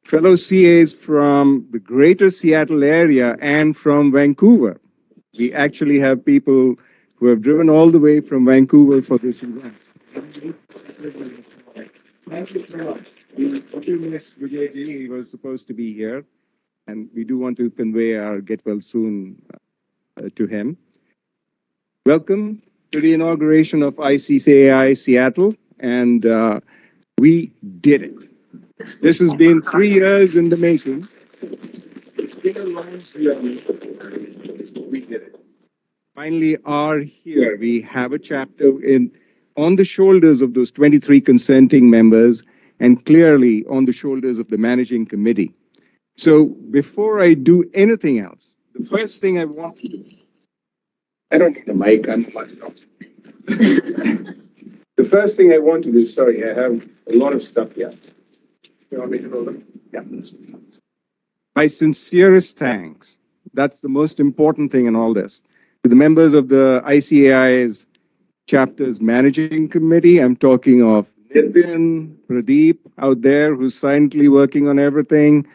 fellow CAs from the greater Seattle area and from Vancouver. We actually have people who have driven all the way from Vancouver for this event. Thank you so much. We missed Vijay ji. He was supposed to be here. and we do want to convey our get well soon to him. Welcome to the inauguration of ICAI Seattle, and we did it. This has been 3 years in the making. It's been a long journey. We did it. Finally are here. We have a chapter on the shoulders of those 23 consenting members and clearly on the shoulders of the managing committee. So before I do anything else, the first thing I want to do, I don't need the mic, I'm much The first thing I want to do, sorry, I have a lot of stuff here. You want me to roll them? Yeah, this one. My sincerest thanks. That's the most important thing in all this. To the members of the ICAI's chapter's managing committee, I'm talking of Nitin, Pradeep out there who's silently working on everything.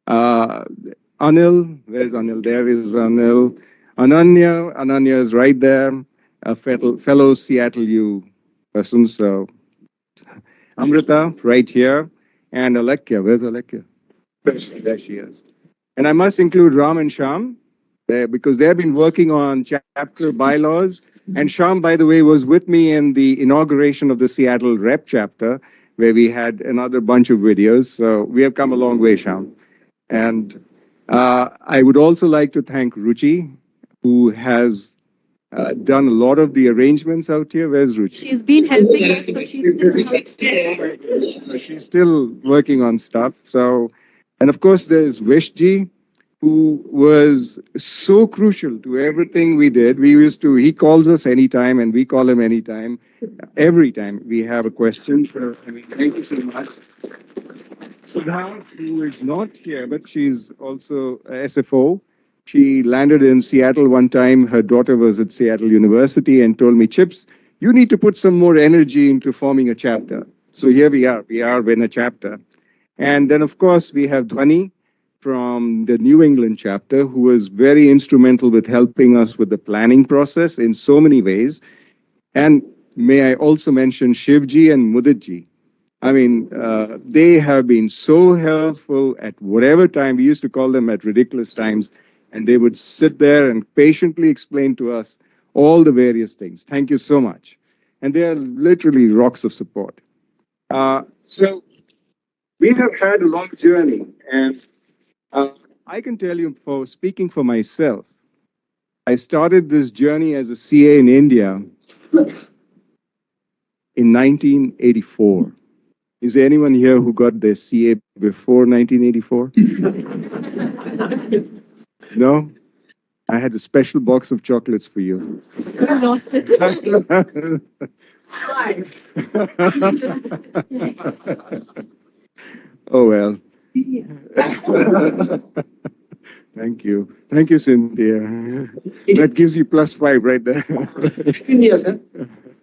Anil, where's Anil? There is Anil. Ananya is right there, a fellow Seattle U person. So Amrita, right here. And Alekya, where's Alekya? There she is. And I must include Ram and Sham, because they've been working on chapter bylaws. And Sham, by the way, was with me in the inauguration of the Seattle Rep chapter, where we had another bunch of videos. So we have come a long way, Sham. And I would also like to thank Ruchi, who has done a lot of the arrangements out here. Where's Ruchi? She's been helping us, so she's still She's still working on stuff. So, and of course, there's Vishji, who was so crucial to everything we did. He calls us anytime and we call him anytime. Every time we have a question. So, thank you so much. Sudha, who is not here, but she's also a SFO. She landed in Seattle one time. Her daughter was at Seattle University and told me, Chips, you need to put some more energy into forming a chapter. So here we are. We are in a chapter. And then, of course, we have Dhwani from the New England chapter, who was very instrumental with helping us with the planning process in so many ways. And may I also mention Shivji and Muditji. I mean, they have been so helpful at whatever time. We used to call them at ridiculous times, and they would sit there and patiently explain to us all the various things. Thank you so much. And they are literally rocks of support. So we have had a long journey, and I can tell you, for speaking for myself, I started this journey as a CA in India in 1984. Is there anyone here who got their CA before 1984? No? I had a special box of chocolates for you. You lost it. Oh, well. Thank you. Thank you, Cynthia. That gives you +5 right there. India, sir.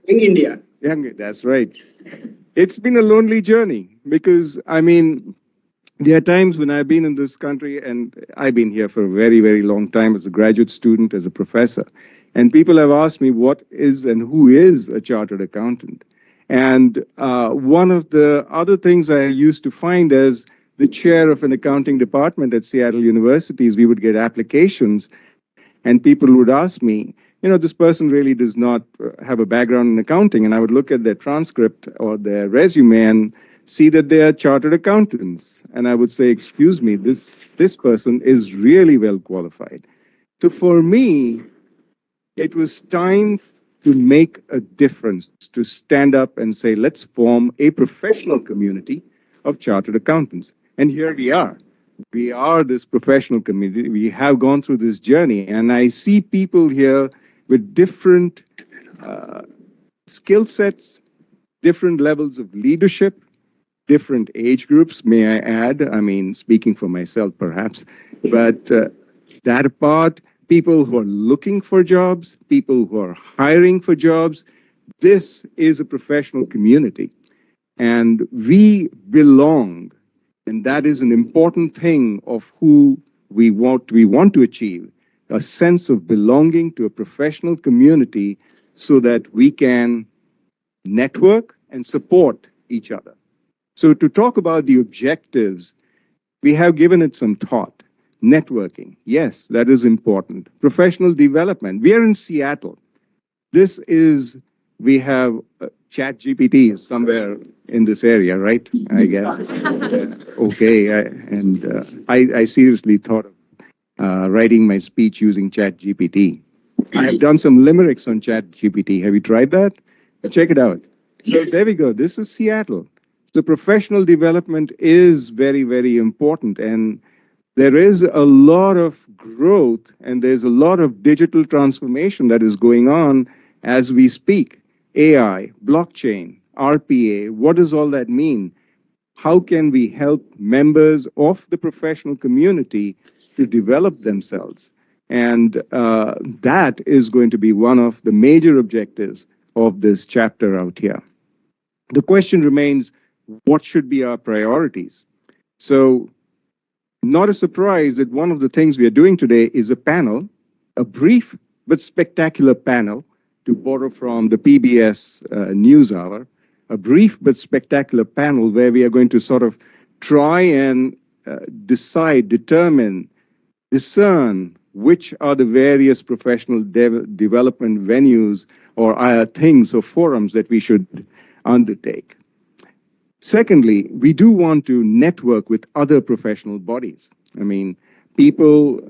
In India. Yeah, that's right. It's been a lonely journey because, I mean, there are times when I've been in this country, and I've been here for a very, very long time as a graduate student, as a professor, and people have asked me what is and who is a chartered accountant. And one of the other things I used to find as the chair of an accounting department at Seattle University is we would get applications, and people would ask me, you know, this person really does not have a background in accounting. And I would look at their transcript or their resume and see that they are chartered accountants. And I would say, excuse me, this person is really well qualified. So for me, it was time to make a difference, to stand up and say, let's form a professional community of chartered accountants. And here we are. We are this professional community. We have gone through this journey. And I see people here with different skill sets, different levels of leadership, different age groups, may I add. I mean, speaking for myself, perhaps. But that apart, people who are looking for jobs, people who are hiring for jobs, this is a professional community. And we belong. And that is an important thing of who we want to achieve, a sense of belonging to a professional community so that we can network and support each other. So to talk about the objectives, we have given it some thought. Networking, yes, that is important. Professional development. We are in Seattle. This is, we have chat GPT somewhere in this area, right? I guess. Okay, I seriously thought of writing my speech using chat GPT. I have done some limericks on chat GPT. Have you tried that? Check it out. So there we go. This is Seattle. So professional development is very, very important. And there is a lot of growth and there's a lot of digital transformation that is going on as we speak. AI, blockchain, RPA, what does all that mean? How can we help members of the professional community to develop themselves? And that is going to be one of the major objectives of this chapter out here. The question remains, what should be our priorities? So, not a surprise that one of the things we are doing today is a panel, a brief but spectacular panel, to borrow from the PBS NewsHour, a brief but spectacular panel where we are going to sort of try and decide, determine, discern which are the various professional development venues or things or forums that we should undertake. Secondly, we do want to network with other professional bodies. I mean, people,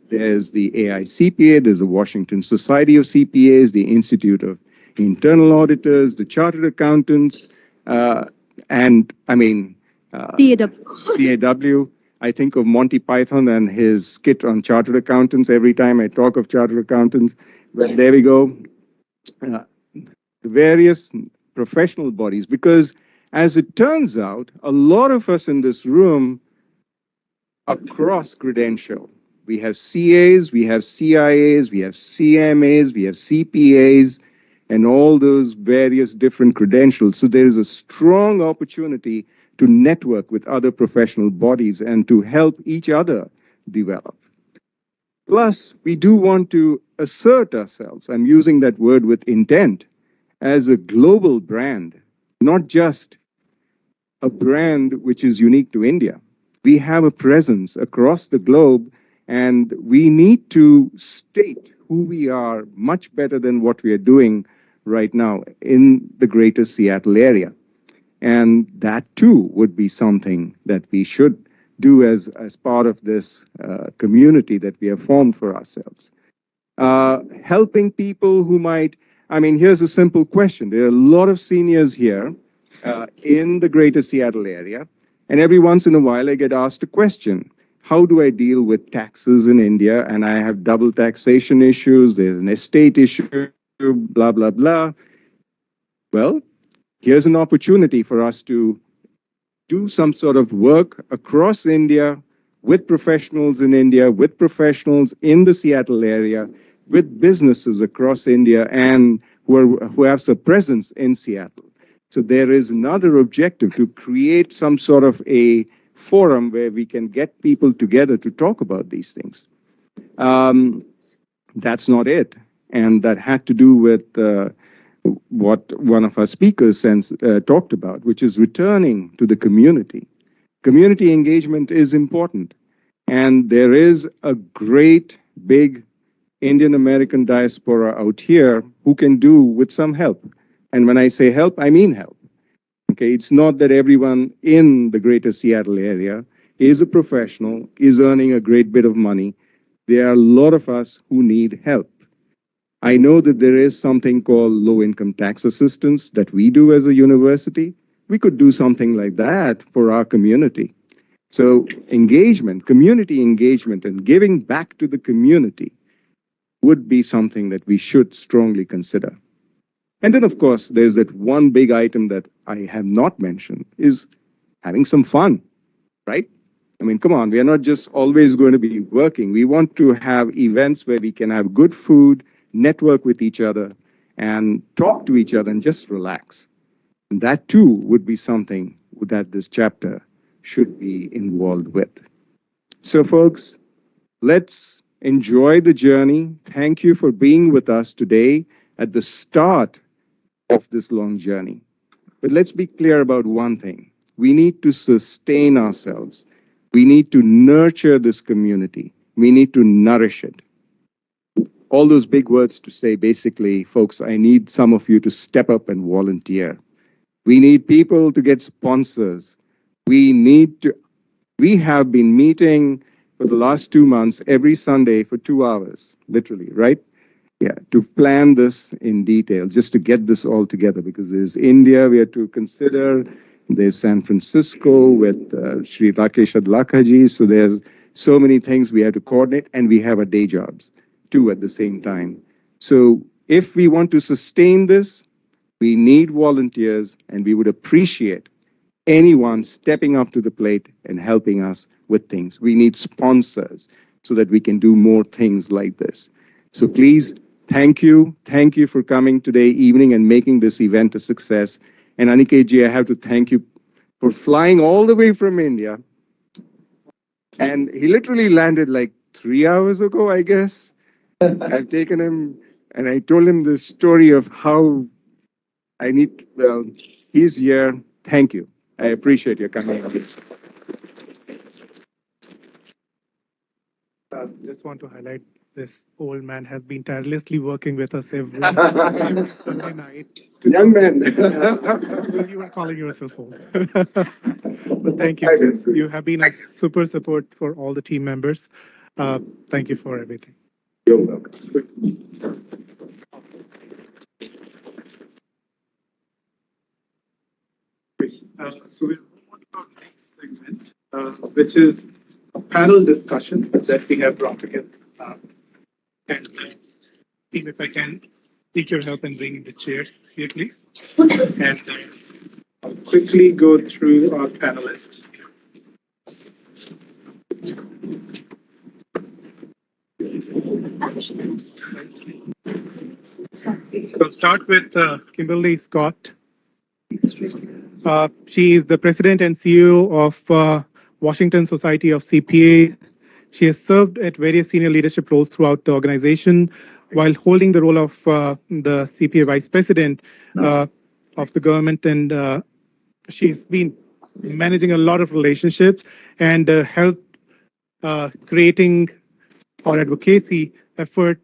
there's the AICPA, there's the Washington Society of CPAs, the Institute of Internal Auditors, the Chartered Accountants, and I mean, CAW. I think of Monty Python and his skit on chartered accountants every time I talk of chartered accountants. But there we go. The various professional bodies, because as it turns out, a lot of us in this room are cross-credential. We have CAs, we have CIAs, we have CMAs, we have CPAs, and all those various different credentials. So there is a strong opportunity to network with other professional bodies and to help each other develop. Plus, we do want to assert ourselves, I'm using that word with intent, as a global brand, not just a brand which is unique to India. We have a presence across the globe, and we need to state who we are much better than what we are doing right now in the greater Seattle area. And that too would be something that we should do as part of this community that we have formed for ourselves. Helping people who might, I mean, here's a simple question. There are a lot of seniors here in the greater Seattle area, and every once in a while I get asked a question. How do I deal with taxes in India? And I have double taxation issues, there's an estate issue, blah, blah, blah. Well, here's an opportunity for us to do some sort of work across India with professionals in India, with professionals in the Seattle area, with businesses across India and who have some presence in Seattle. So there is another objective to create some sort of a forum where we can get people together to talk about these things. That's not it. And that had to do with what one of our speakers talked about, which is returning to the community. Community engagement is important. And there is a great, big Indian American diaspora out here who can do with some help. And when I say help, I mean help. Okay, it's not that everyone in the greater Seattle area is a professional, is earning a great bit of money. There are a lot of us who need help. I know that there is something called low-income tax assistance that we do as a university. We could do something like that for our community. So engagement, community engagement, and giving back to the community would be something that we should strongly consider. And then, of course, there's that one big item that I have not mentioned, is having some fun, right? I mean, come on, we are not just always going to be working. We want to have events where we can have good food, network with each other, and talk to each other and just relax. And that too would be something that this chapter should be involved with. So folks, let's enjoy the journey. Thank you for being with us today at the start of this long journey. But let's be clear about one thing. We need to sustain ourselves. We need to nurture this community. We need to nourish it. All those big words to say, basically, folks, I need some of you to step up and volunteer. We need people to get sponsors. We have been meeting for the last 2 months every Sunday for 2 hours, literally, right? Yeah, to plan this in detail, just to get this all together, because there's India we have to consider, there's San Francisco with Sri Rakesh Adlakhaji, so there's so many things we have to coordinate, and we have our day jobs too at the same time. So if we want to sustain this, we need volunteers, and we would appreciate anyone stepping up to the plate and helping us with things. We need sponsors so that we can do more things like this. So please, thank you. Thank you for coming today evening and making this event a success. And Aniketji, I have to thank you for flying all the way from India. And he literally landed like 3 hours ago, I guess. I've taken him and I told him the story of how well, he's here. Thank you. I appreciate your coming. Just want to highlight this old man has been tirelessly working with us every Sunday night. Young man. You were calling yourself old. But thank you, James. You have been a super support for all the team members. Thank you for everything. You're welcome. So we'll move on to our next segment, which is a panel discussion that we have brought together. And team, if I can seek your help in bringing the chairs here, please. And I'll quickly go through our panelists. So I'll start with Kimberly Scott. She is the president and CEO of Washington Society of CPA. She has served at various senior leadership roles throughout the organization, while holding the role of the CPA vice president of the government. And she's been managing a lot of relationships and helped creating or advocacy effort.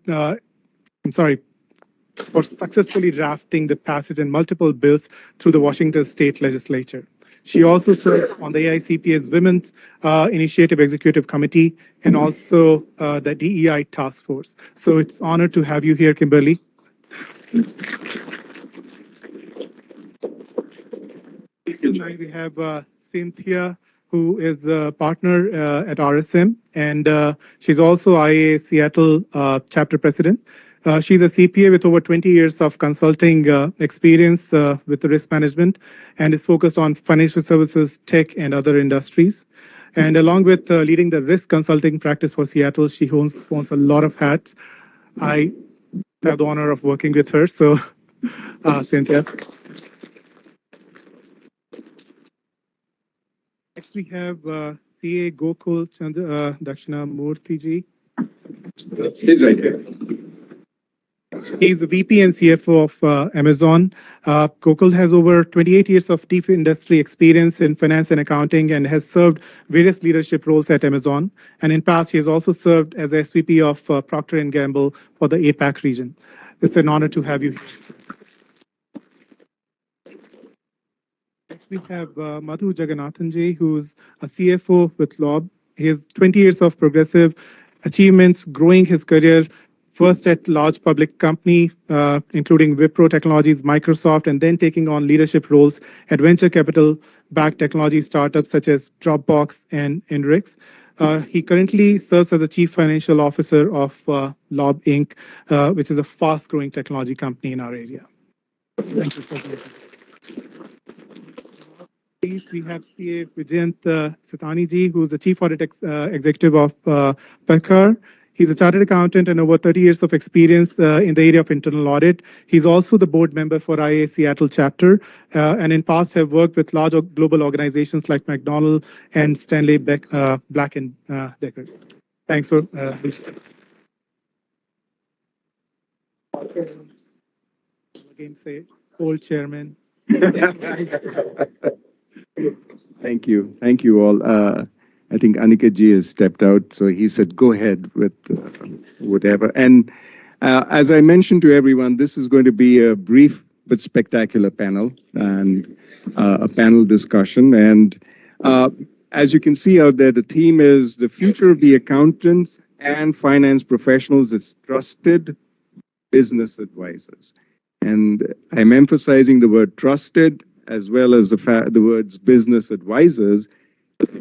For successfully drafting the passage in multiple bills through the Washington State Legislature. She also serves on the AICPA's Women's Initiative Executive Committee and also the DEI Task Force. So it's an honor to have you here, Kimberly. Recently, we have Cynthia, who is a partner at RSM, and she's also IAA Seattle chapter president. She's a CPA with over 20 years of consulting experience with the risk management and is focused on financial services, tech, and other industries. And along with leading the risk consulting practice for Seattle, she owns a lot of hats. I have the honor of working with her. So, Cynthia. Next, we have CA Gokul Chandra Dakshinamurthy ji. He's right here. He's the VP and CFO of Amazon. Gokul has over 28 years of deep industry experience in finance and accounting and has served various leadership roles at Amazon. And in past, he has also served as SVP of Procter & Gamble for the APAC region. It's an honor to have you here. Next, we have Madhu Jagannathanji, who's a CFO with Lob. He has 20 years of progressive achievements, growing his career first at large public company, including Wipro Technologies, Microsoft, and then taking on leadership roles at venture capital-backed technology startups such as Dropbox and Inrix. He currently serves as the Chief Financial Officer of Lob Inc., which is a fast-growing technology company in our area. Thank you for being here. Please, we have CA Vijayant Sitani, who is the Chief Audit Executive of Pekar. He's a chartered accountant and over 30 years of experience in the area of internal audit. He's also the board member for IA Seattle chapter, and in past have worked with large global organizations like McDonald's and Stanley Black and Decker. Thanks for again say old chairman. Thank you all. I think Aniket ji has stepped out, so he said, go ahead with whatever. And as I mentioned to everyone, this is going to be a brief but spectacular panel and a panel discussion. And as you can see out there, the theme is the future of the accountants and finance professionals is trusted business advisors. And I'm emphasizing the word trusted as well as the words business advisors,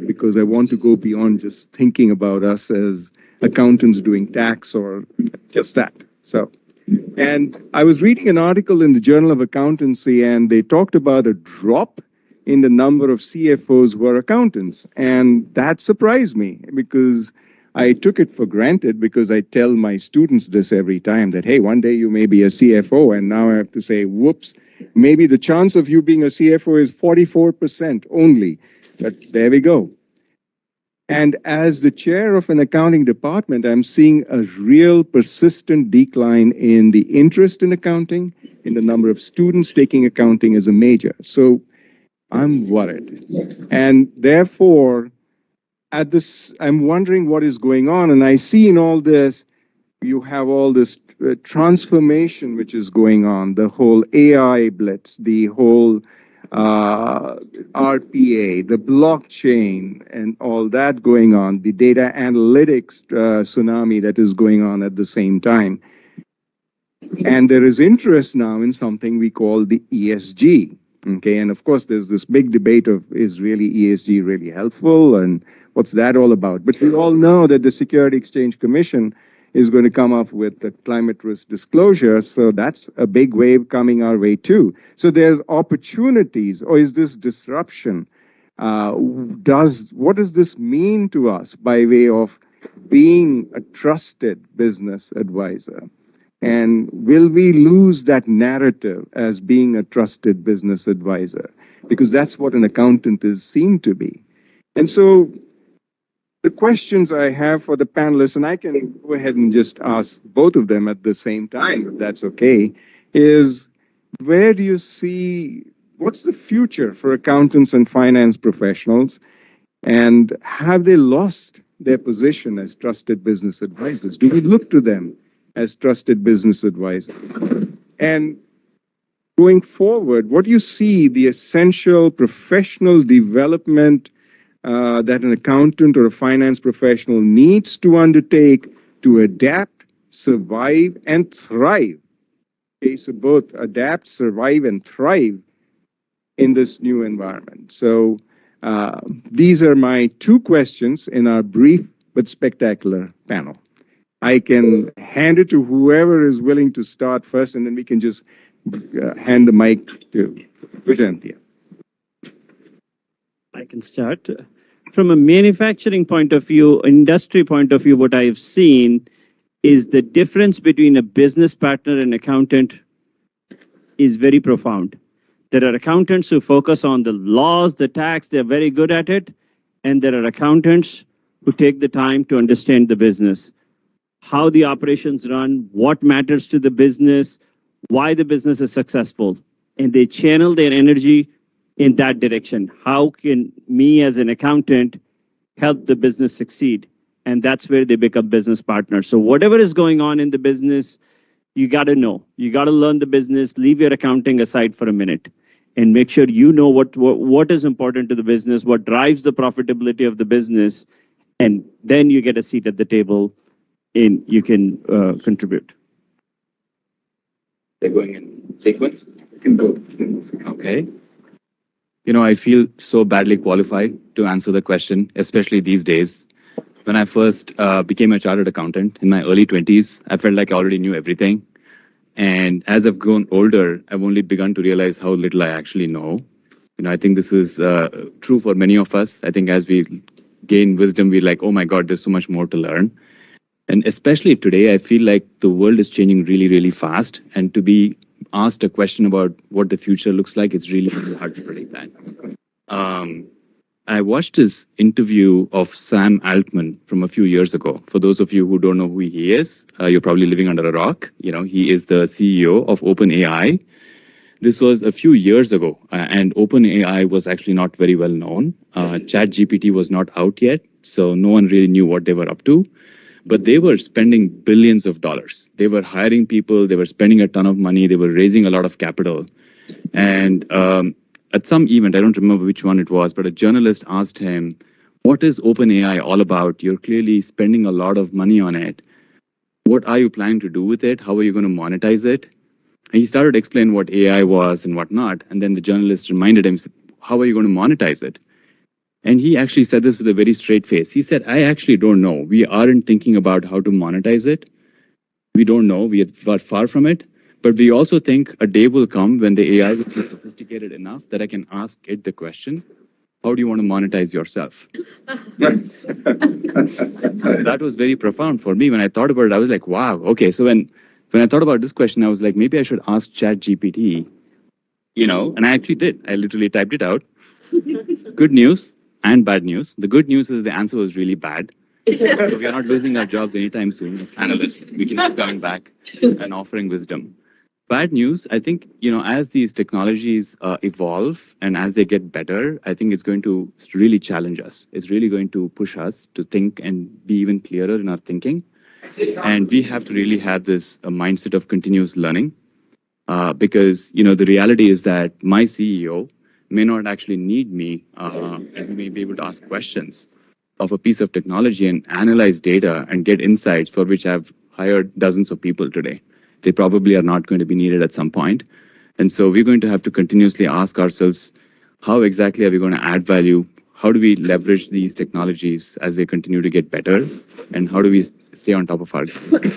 because I want to go beyond just thinking about us as accountants doing tax or just that. So, and I was reading an article in the Journal of Accountancy, and they talked about a drop in the number of CFOs who are accountants. And that surprised me because I took it for granted, because I tell my students this every time that, hey, one day you may be a CFO, and now I have to say, whoops, maybe the chance of you being a CFO is 44% only. But there we go. And as the chair of an accounting department, I'm seeing a real persistent decline in the interest in accounting, in the number of students taking accounting as a major. So I'm worried. And therefore, at this, I'm wondering what is going on. And I see in all this, you have all this transformation which is going on, the whole AI blitz, the whole RPA, the blockchain, and all that going on, the data analytics tsunami that is going on at the same time. And there is interest now in something we call the ESG. Okay, and of course, there's this big debate of, is really ESG really helpful, and what's that all about? But we all know that the Security Exchange Commission is going to come up with the climate risk disclosure, so that's a big wave coming our way too. So there's opportunities, or is this disruption? What does this mean to us by way of being a trusted business advisor? And will we lose that narrative as being a trusted business advisor? Because that's what an accountant is seen to be. And so the questions I have for the panelists, and I can go ahead and just ask both of them at the same time, if that's okay, is where do you see, what's the future for accountants and finance professionals? And have they lost their position as trusted business advisors? Do we look to them as trusted business advisors? And going forward, what do you see the essential professional development that an accountant or a finance professional needs to undertake to adapt, survive, and thrive? Okay, so both adapt, survive, and thrive in this new environment. So these are my two questions in our brief but spectacular panel. I can hand it to whoever is willing to start first, and then we can just hand the mic to Vijay. I can start. From a manufacturing point of view, industry point of view, what I have seen is the difference between a business partner and accountant is very profound. There are accountants who focus on the laws, the tax, they're very good at it. And there are accountants who take the time to understand the business, how the operations run, what matters to the business, why the business is successful. And they channel their energy in that direction. How can me as an accountant help the business succeed? And that's where they become business partners. So whatever is going on in the business, you got to know. You got to learn the business, leave your accounting aside for a minute, and make sure you know what is important to the business, what drives the profitability of the business, and then you get a seat at the table and you can contribute. They're going in sequence? You can go. Okay. You know, I feel so badly qualified to answer the question, especially these days. When I first became a chartered accountant in my early 20s, I felt like I already knew everything. And as I've grown older, I've only begun to realize how little I actually know. You know, I think this is true for many of us. I think as we gain wisdom, we're like, oh my God, there's so much more to learn. And especially today, I feel like the world is changing really, really fast. And to be asked a question about what the future looks like, it's really, really hard to predict that. I watched this interview of Sam Altman from a few years ago. For those of you who don't know who he is, you're probably living under a rock. You know, he is the CEO of OpenAI. This was a few years ago, and OpenAI was actually not very well known. ChatGPT was not out yet. so no one really knew what they were up to. But they were spending billions of dollars. They were hiring people, they were spending a ton of money, they were raising a lot of capital. And at some event, I don't remember which one it was, but a journalist asked him, what is OpenAI all about? You're clearly spending a lot of money on it. What are you planning to do with it? How are you going to monetize it? And he started to explain what AI was and whatnot. And then the journalist reminded him, how are you going to monetize it? And he actually said this with a very straight face. He said, I actually don't know. We aren't thinking about how to monetize it. We don't know. We are far from it. But we also think a day will come when the AI will be sophisticated enough that I can ask it the question, how do you want to monetize yourself? That was very profound for me. When I thought about it, I was like, wow, okay. So when I thought about this question, I was like, maybe I should ask ChatGPT, and I actually did. I literally typed it out. Good news and bad news. The good news is the answer was really bad. So we are not losing our jobs anytime soon as analysts. We can keep coming back and offering wisdom. Bad news, I think, as these technologies evolve and as they get better, I think it's going to really challenge us. It's really going to push us to think and be even clearer in our thinking. And we have to really have this mindset of continuous learning because, the reality is that my CEO may not actually need me and he may be able to ask questions of a piece of technology and analyze data and get insights for which I've hired dozens of people today. They probably are not going to be needed at some point. And so we're going to have to continuously ask ourselves, how exactly are we going to add value? How do we leverage these technologies as they continue to get better? And how do we stay on top of our game?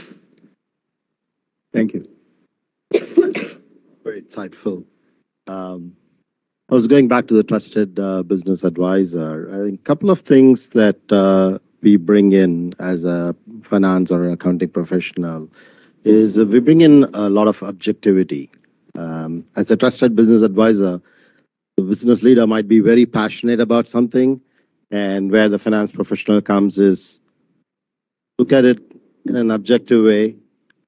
Thank you. Very insightful. I was going back to the trusted business advisor. I think a couple of things that we bring in as a finance or accounting professional is we bring in a lot of objectivity. As a trusted business advisor, the business leader might be very passionate about something, and where the finance professional comes is look at it in an objective way,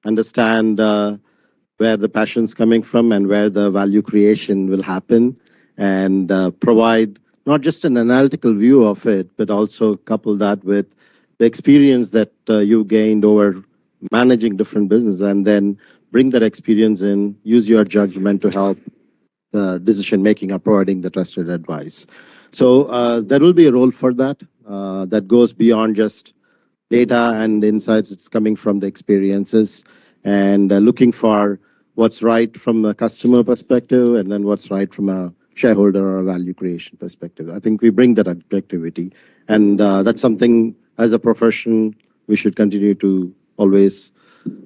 understand where the passion's coming from and where the value creation will happen, and provide not just an analytical view of it, but also couple that with the experience that you gained over managing different businesses, and then bring that experience in, use your judgment to help decision making or providing the trusted advice. So there will be a role for that that goes beyond just data and insights. It's coming from the experiences and looking for what's right from a customer perspective and then what's right from a shareholder or a value creation perspective. I think we bring that objectivity, and that's something as a profession we should continue to always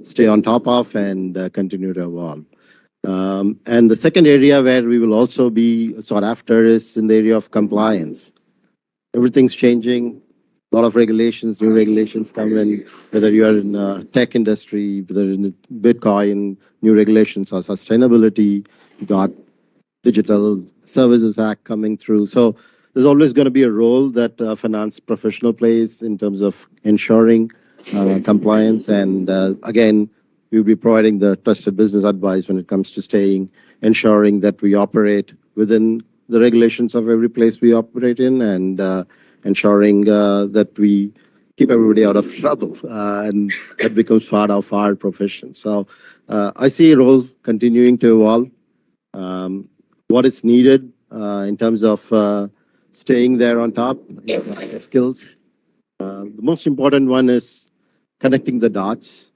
stay on top of and continue to evolve. And the second area where we will also be sought after is in the area of compliance. Everything's changing. A lot of regulations, new regulations come in, whether you are in the tech industry, whether in Bitcoin, new regulations or sustainability. You got Digital Services Act coming through. So there's always going to be a role that a finance professional plays in terms of ensuring compliance. And again, we'll be providing the trusted business advice when it comes to ensuring that we operate within the regulations of every place we operate in, and ensuring that we keep everybody out of trouble, and that becomes part of our profession. So I see a role continuing to evolve. What is needed in terms of staying there on top, skills. The most important one is connecting the dots,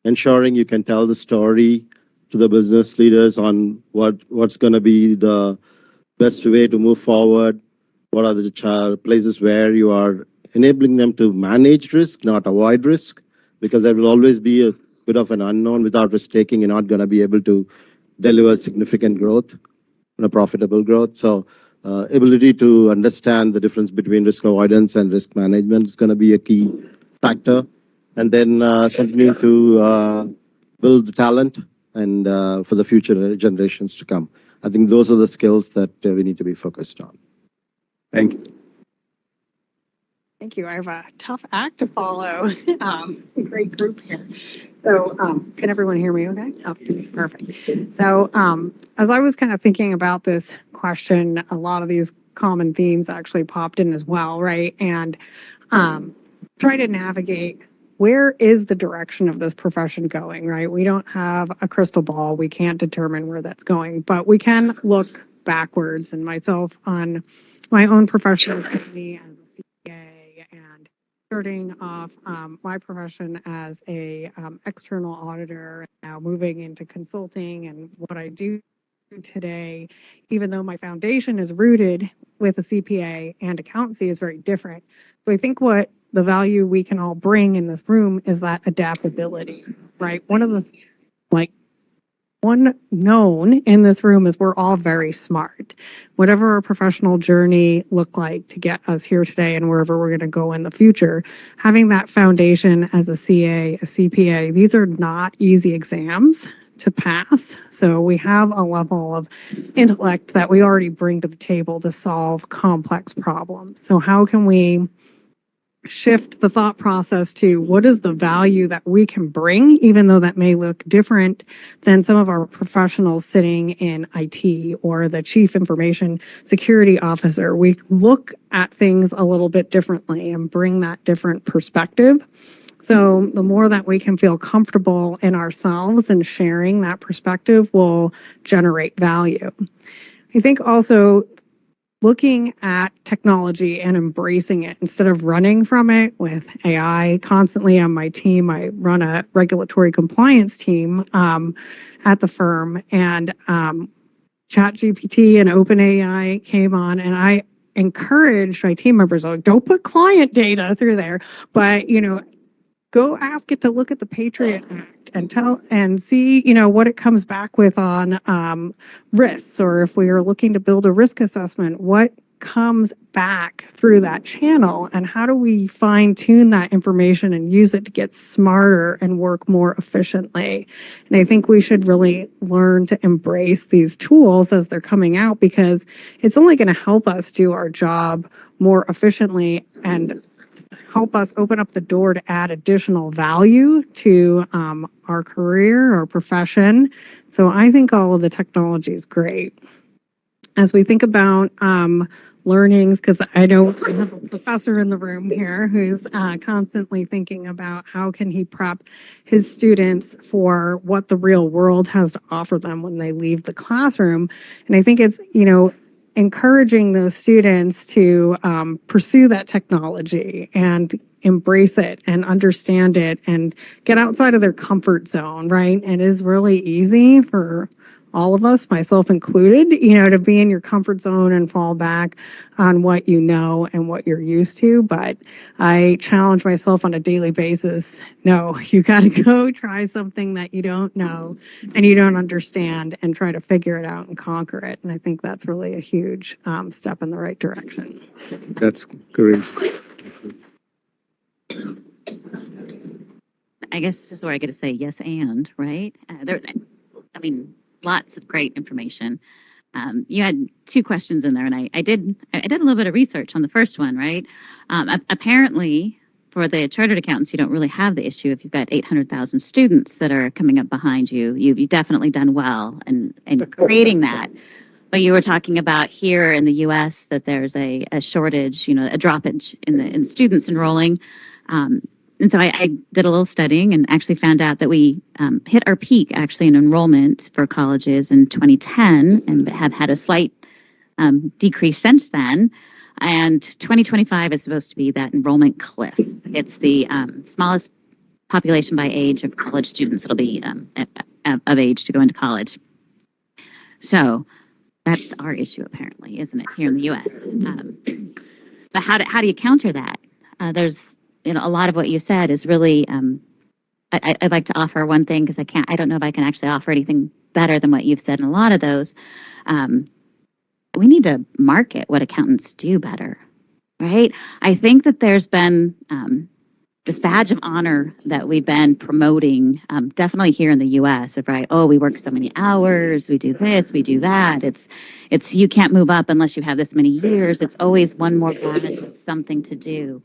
ensuring you can tell the story to the business leaders on what's going to be the best way to move forward. What are the places where you are enabling them to manage risk, not avoid risk, because there will always be a bit of an unknown. Without risk taking, you're not going to be able to deliver significant growth and a profitable growth. So ability to understand the difference between risk avoidance and risk management is going to be a key factor. And then continue to build the talent and for the future generations to come. I think those are the skills that we need to be focused on. Thank you. Thank you. I have a tough act to follow. Great group here. So can everyone hear me okay? Okay, perfect. So as I was kind of thinking about this question, a lot of these common themes actually popped in as well, right? And try to navigate where is the direction of this profession going, right? We don't have a crystal ball. We can't determine where that's going, but we can look backwards, and myself on my own professional journey as a CPA and starting off my profession as a external auditor, now moving into consulting, and what I do today, even though my foundation is rooted with a CPA and accountancy, is very different. So I think what the value we can all bring in this room is that adaptability, right? One known in this room is we're all very smart. Whatever our professional journey looked like to get us here today and wherever we're going to go in the future, having that foundation as a CA, a CPA, these are not easy exams to pass. So we have a level of intellect that we already bring to the table to solve complex problems. So how can we shift the thought process to what is the value that we can bring, even though that may look different than some of our professionals sitting in IT or the chief information security officer. We look at things a little bit differently and bring that different perspective. So the more that we can feel comfortable in ourselves and sharing that perspective will generate value. I think also looking at technology and embracing it instead of running from it with AI. Constantly on my team, I run a regulatory compliance team at the firm, and ChatGPT and OpenAI came on, and I encouraged my team members, like, don't put client data through there, but go ask it to look at the Patriot Act and see, what it comes back with on risks, or if we are looking to build a risk assessment, what comes back through that channel, and how do we fine tune that information and use it to get smarter and work more efficiently. And I think we should really learn to embrace these tools as they're coming out, because it's only going to help us do our job more efficiently and help us open up the door to add additional value to our career or profession. So I think all of the technology is great. As we think about learnings, because I know we have a professor in the room here who's constantly thinking about how can he prep his students for what the real world has to offer them when they leave the classroom. And I think it's, encouraging those students to pursue that technology and embrace it and understand it and get outside of their comfort zone, right? And it is really easy for all of us, myself included, to be in your comfort zone and fall back on what you know and what you're used to. But I challenge myself on a daily basis. No, you got to go try something that you don't know and you don't understand and try to figure it out and conquer it. And I think that's really a huge step in the right direction. That's great. I guess this is where I get to say yes and, right? Lots of great information. You had two questions in there, and I did a little bit of research on the first one, right? Apparently, for the chartered accountants, you don't really have the issue if you've got 800,000 students that are coming up behind you. You've definitely done well in creating that. But you were talking about here in the U.S. that there's a shortage, a droppage in students enrolling. And so I did a little studying and actually found out that we hit our peak actually in enrollment for colleges in 2010 and have had a slight decrease since then. And 2025 is supposed to be that enrollment cliff. It's the smallest population by age of college students that'll be of age to go into college. So that's our issue, apparently, isn't it, here in the U.S.? But how do you counter that? There's a lot of what you said is really, I'd like to offer one thing because I don't know if I can actually offer anything better than what you've said in a lot of those. We need to market what accountants do better, right? I think that there's been this badge of honor that we've been promoting, definitely here in the U.S. of, right, oh, we work so many hours, we do this, we do that. It's you can't move up unless you have this many years. It's always one more badge of something to do.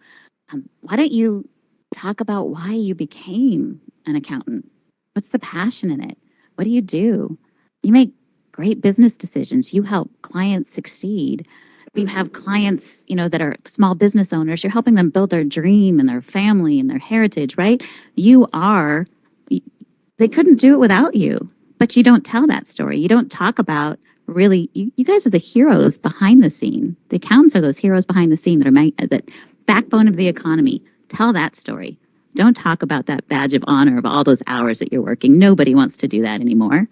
Why don't you talk about why you became an accountant? What's the passion in it? What do? You make great business decisions. You help clients succeed. You have clients, that are small business owners. You're helping them build their dream and their family and their heritage, right? They couldn't do it without you, but you don't tell that story. You don't talk about really, you guys are the heroes behind the scene. The accountants are those heroes behind the scene that are the backbone of the economy. Tell that story. Don't talk about that badge of honor of all those hours that you're working. Nobody wants to do that anymore,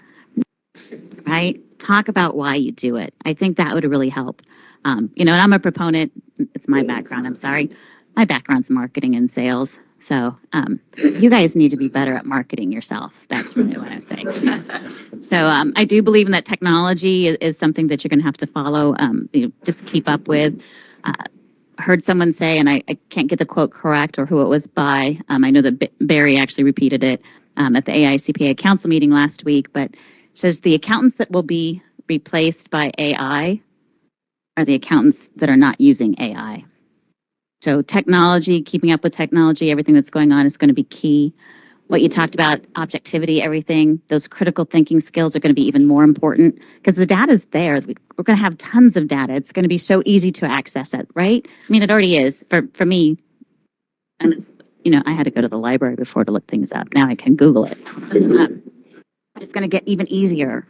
right? Talk about why you do it. I think that would really help. And I'm a proponent. It's my background. I'm sorry. My background's marketing and sales. So you guys need to be better at marketing yourself. That's really what I'm saying. So I do believe in that technology is something that you're going to have to follow, just keep up with. Heard someone say, and I can't get the quote correct or who it was by. I know that Barry actually repeated it at the ICAI council meeting last week, but says the accountants that will be replaced by AI are the accountants that are not using AI. So technology, keeping up with technology, everything that's going on is going to be key. What you talked about, objectivity, everything, those critical thinking skills are going to be even more important because the data is there. We're going to have tons of data. It's going to be so easy to access it, right? I mean, it already is for me. And it's, I had to go to the library before to look things up. Now I can Google it. But it's going to get even easier.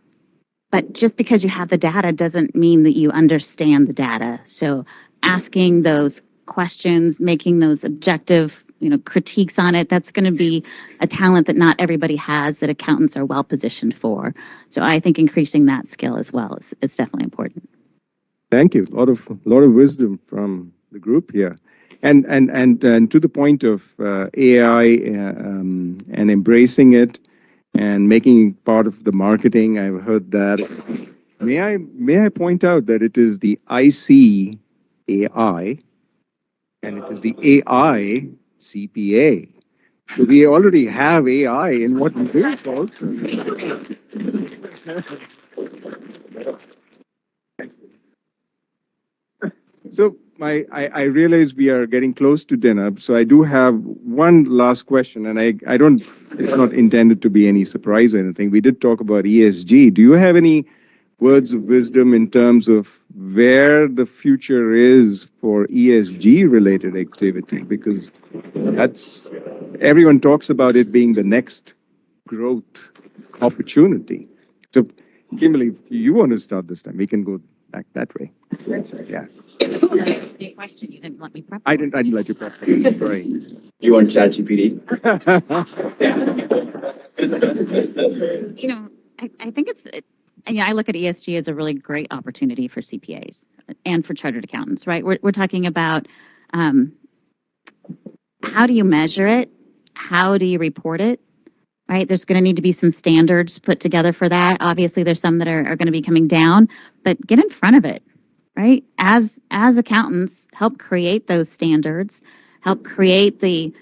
But just because you have the data doesn't mean that you understand the data. So asking those questions, making those objective, critiques on it, that's going to be a talent that not everybody has that accountants are well positioned for. So I think increasing that skill as well is definitely important. Thank you. A lot of wisdom from the group here. And to the point of AI and embracing it and making it part of the marketing, I've heard that. May I point out that it is the ICAI and it is the AI CPA. So we already have AI in what we do, folks. So I realize we are getting close to dinner, so I do have one last question, and I don't, it's not intended to be any surprise or anything. We did talk about ESG. Do you have any words of wisdom in terms of where the future is for ESG related activity? Because everyone talks about it being the next growth opportunity. So Kimberly, if you want to start this time, we can go back that way. Yeah. Your question, you didn't let me prep. I didn't let you prep. Sorry. You want ChatGPT? I think I look at ESG as a really great opportunity for CPAs and for chartered accountants, right? We're talking about how do you measure it? How do you report it? Right? There's going to need to be some standards put together for that. Obviously, there's some that are going to be coming down, but get in front of it, right? As accountants, help create those standards, help create the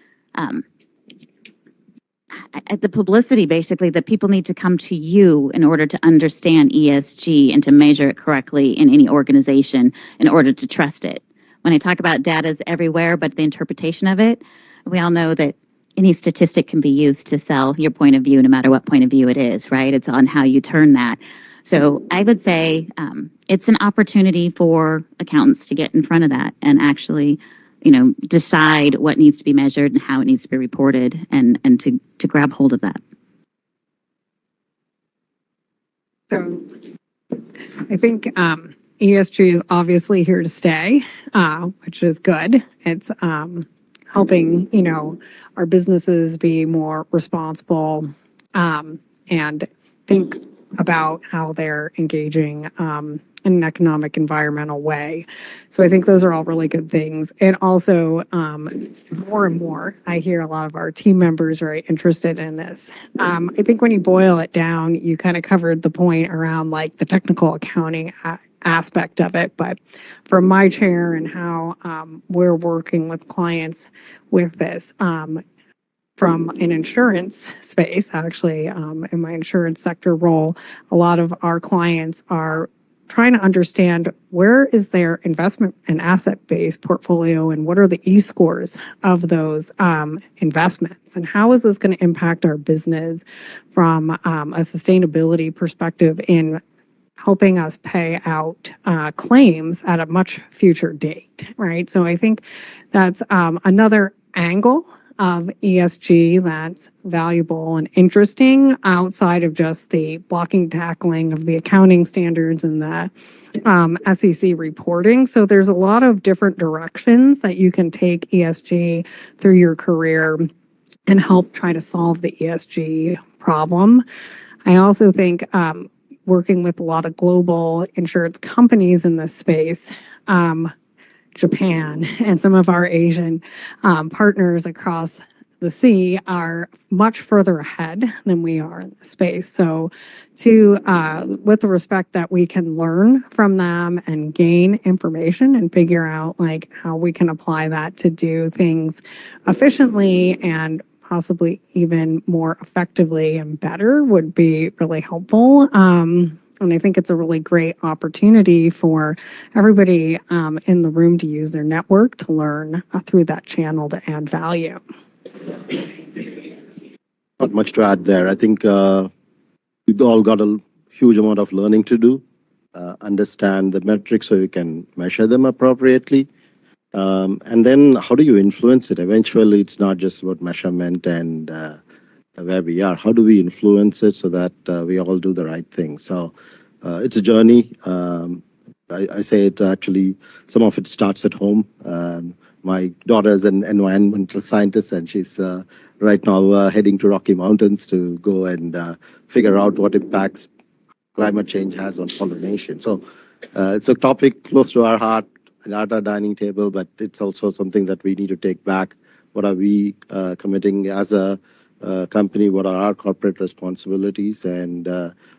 publicity, basically, that people need to come to you in order to understand ESG and to measure it correctly in any organization in order to trust it. When I talk about data is everywhere, but the interpretation of it, we all know that any statistic can be used to sell your point of view, no matter what point of view it is, right? It's on how you turn that. So I would say it's an opportunity for accountants to get in front of that and actually, decide what needs to be measured and how it needs to be reported and to grab hold of that. So I think ESG is obviously here to stay, which is good. It's helping, our businesses be more responsible and think about how they're engaging in an economic, environmental way. So I think those are all really good things. And also, more and more, I hear a lot of our team members are interested in this. I think when you boil it down, you kind of covered the point around like the technical accounting aspect of it, but from my chair and how we're working with clients with this, from an insurance space, actually, in my insurance sector role, a lot of our clients are trying to understand where is their investment and asset-based portfolio and what are the E-scores of those investments and how is this going to impact our business from a sustainability perspective in helping us pay out claims at a much future date, right? So I think that's another angle of ESG that's valuable and interesting outside of just the blocking tackling of the accounting standards and the SEC reporting. So there's a lot of different directions that you can take ESG through your career and help try to solve the ESG problem. I also think working with a lot of global insurance companies in this space, Japan and some of our Asian partners across the sea are much further ahead than we are in the space. So with the respect that we can learn from them and gain information and figure out like how we can apply that to do things efficiently and possibly even more effectively and better would be really helpful. And I think it's a really great opportunity for everybody in the room to use their network to learn through that channel to add value. Not much to add there. I think we've all got a huge amount of learning to do, understand the metrics so you can measure them appropriately. And then how do you influence it? Eventually, it's not just about measurement and where we are. How do we influence it so that we all do the right thing? So it's a journey. I say it actually, some of it starts at home. My daughter is an environmental scientist, and she's right now heading to Rocky Mountains to go and figure out what impacts climate change has on pollination. So it's a topic close to our heart and at our dining table, but it's also something that we need to take back. What are we committing as a company? What are our corporate responsibilities, and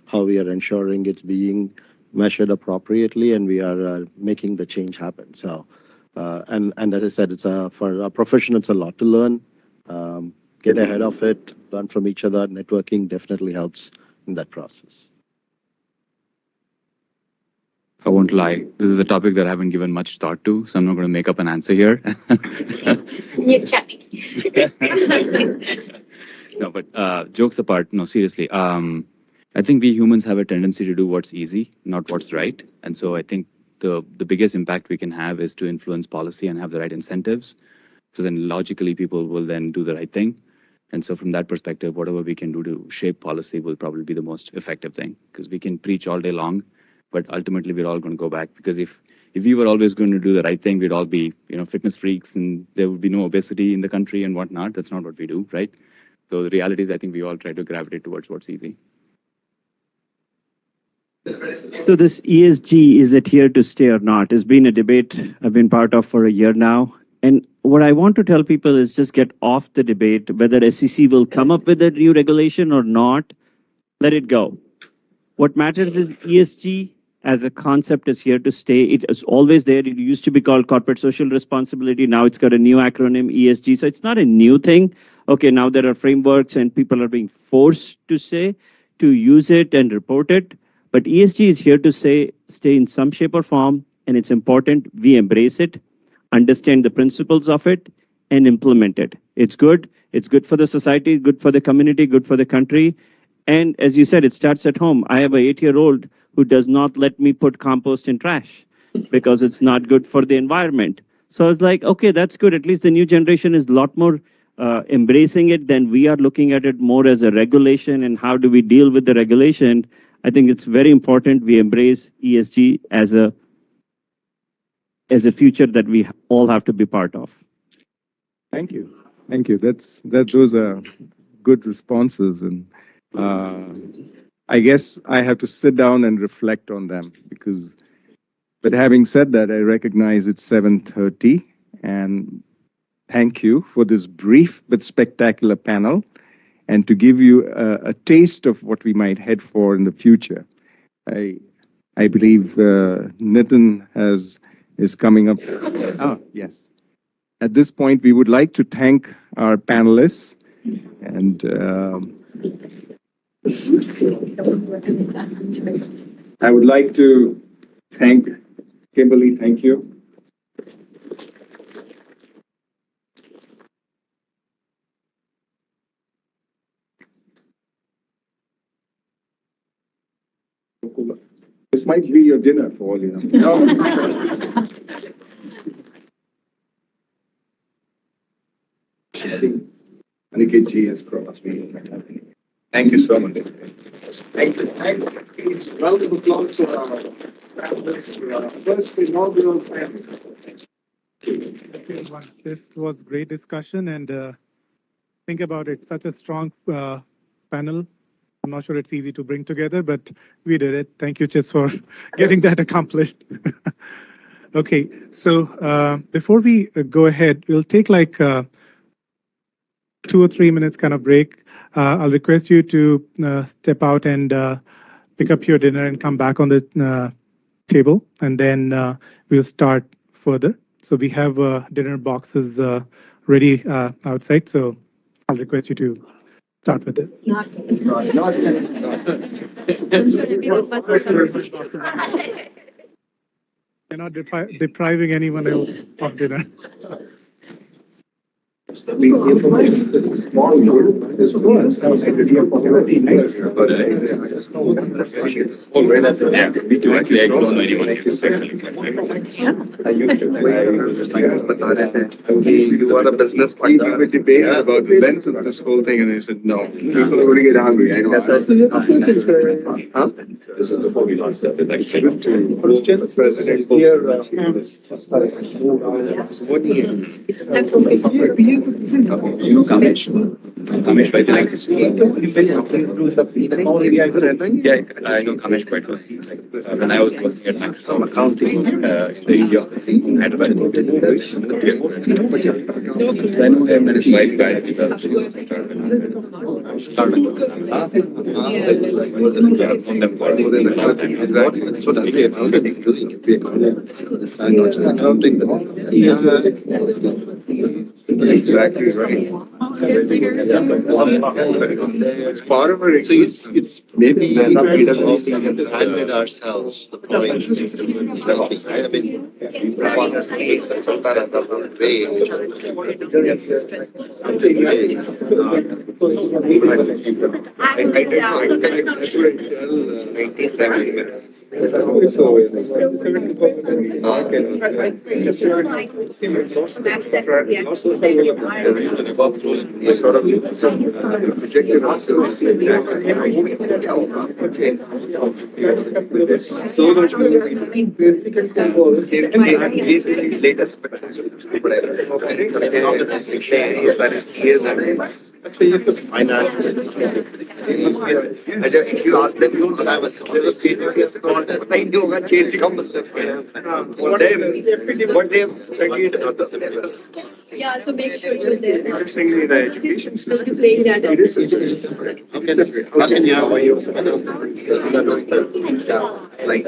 how we are ensuring it's being measured appropriately, and we are making the change happen. So, and as I said, it's for a profession, it's a lot to learn. Get ahead of it, learn from each other. Networking definitely helps in that process. I won't lie. This is a topic that I haven't given much thought to, so I'm not going to make up an answer here. Yes, chatting. No, but jokes apart, no, seriously. I think we humans have a tendency to do what's easy, not what's right. And so I think the biggest impact we can have is to influence policy and have the right incentives. So then logically, people will then do the right thing. And so from that perspective, whatever we can do to shape policy will probably be the most effective thing, because we can preach all day long, but ultimately we're all going to go back, because if we were always going to do the right thing, we'd all be, fitness freaks, and there would be no obesity in the country and whatnot. That's not what we do, right? So the reality is, I think we all try to gravitate towards what's easy. So this ESG, is it here to stay or not? It's been a debate I've been part of for a year now. And what I want to tell people is just get off the debate, whether SEC will come up with a new regulation or not, let it go. What matters is ESG as a concept is here to stay. It is always there. It used to be called corporate social responsibility. Now it's got a new acronym, ESG. So it's not a new thing. Okay, now there are frameworks and people are being forced to use it and report it. But ESG is here to stay in some shape or form, and it's important we embrace it, understand the principles of it, and implement it. It's good. It's good for the society, good for the community, good for the country. And as you said, it starts at home. I have an 8-year-old who does not let me put compost in trash because it's not good for the environment. So I was like, okay, that's good. At least the new generation is a lot more embracing it than we are looking at it more as a regulation and how do we deal with the regulation. I think it's very important we embrace ESG as a future that we all have to be part of. Thank you. Thank you. Those are good responses, and I guess I have to sit down and reflect on them, but having said that, I recognize it's 7:30, and thank you for this brief but spectacular panel, and to give you a taste of what we might head for in the future. I believe Nitin is coming up. Oh, yes. At this point, we would like to thank our panelists, and I would like to thank Kimberly. Thank you. This might be your dinner for all you know. No. I think Aniket ji has crossed me. Thank you so much. Thank you. Please, round of applause to our first inaugural panel. This was great discussion, and think about it, such a strong panel. I'm not sure it's easy to bring together, but we did it. Thank you, Chips, for getting that accomplished. Okay, so before we go ahead, we'll take like 2 or 3 minutes kind of break. I'll request you to step out and pick up your dinner and come back on the table, and then we'll start further. So we have dinner boxes ready outside, so I'll request you to start with it. You're not depriving anyone else of dinner. Small group. This was idea for every night. We do actually. I don't know anyone. I used to. You are a business partner. We were debating about the length of this whole thing, and they said no. People are going to get hungry. I know. This is before we launched that. It's good to the president here. You know Kamesh? Kamesh by the next school. Yeah, I know Kamesh quite well. When I was working at Microsoft accounting in the India office in Hyderabad. I know him and his wife guys. Known them for more than a long time. That's what I'm doing. Not just accounting, but exactly right. It's part of our. So it's maybe as a PwC can branded ourselves the point. I mean, one creates a comparison way. I did that's what I tell 97. So, we sort of projected ourselves so much latest Finance. if you ask them, you I was change for them, what they have studied about the syllabus. Yeah, so make sure you're there. Interestingly, the education system, Displaying that. it is separate. How can you have Like,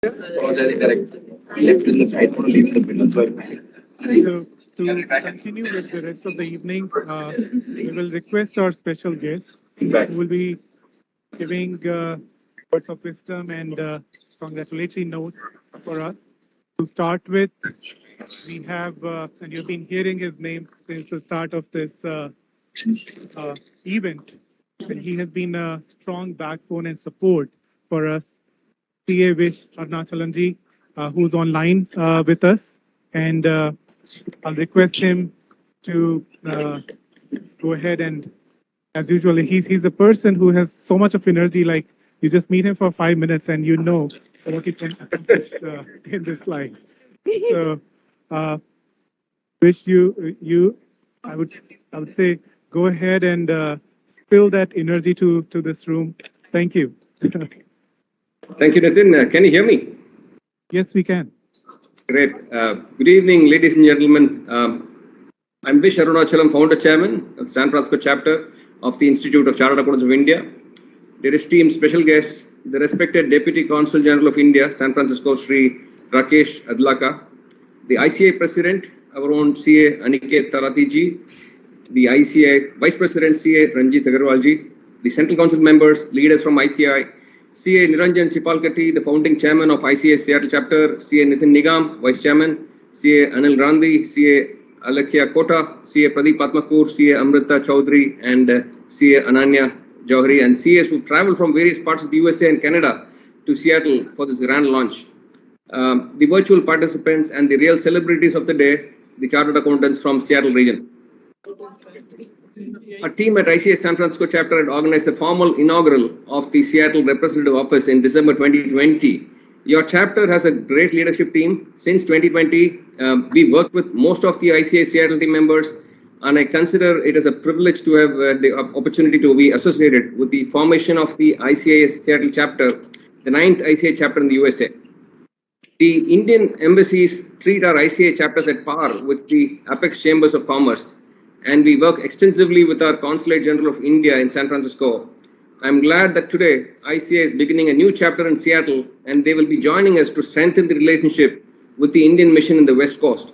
Correct. Left in the side for leaving the middle. So To continue with the rest of the evening, we will request our special guest who will be giving words of wisdom and congratulatory notes for us. To start with, we have, and you've been hearing his name since the start of this event, and he has been a strong backbone and support for us. CA Vish Arnachalanji, who's online with us, and I'll request him to go ahead and, as usual, he's a person who has so much of energy. Like you just meet him for 5 minutes, and you know what he can accomplish in this life. So, wish you, I would say, go ahead and spill that energy to this room. Thank you. Thank you, Nitin. Can you hear me? Yes, we can. Great. Good evening, ladies and gentlemen. I'm Vish Arunachalam, Founder Chairman of the San Francisco chapter of the Institute of Chartered Accountants of India. Dear esteemed special guests, the respected Deputy Consul General of India, San Francisco, Sri Rakesh Adlaka, the ICAI President, our own CA Aniket Taratiji, the ICAI Vice President CA Ranjit Agarwalji, the Central Council members, leaders from ICAI, CA Niranjan Chipalkati, the founding chairman of ICAI Seattle chapter, CA Nitin Nigam, Vice Chairman, CA Anil Gandhi, CA Alakia Kota, CA Pradeep Patmakur, CA Amrita Chaudhary, and CA Ananya Jauhari, and CAs who traveled from various parts of the USA and Canada to Seattle for this grand launch. The virtual participants and the real celebrities of the day, the chartered accountants from Seattle region. A team at ICAI San Francisco chapter had organized the formal inaugural of the Seattle representative office in December 2020. Your chapter has a great leadership team. Since 2020, we worked with most of the ICAI Seattle team members, and I consider it as a privilege to have the opportunity to be associated with the formation of the ICAI Seattle chapter, the 9th ICAI chapter in the USA. The Indian embassies treat our ICAI chapters at par with the Apex Chambers of Commerce, and we work extensively with our Consulate General of India in San Francisco. I'm glad that today ICAI is beginning a new chapter in Seattle, and they will be joining us to strengthen the relationship with the Indian mission in the West Coast.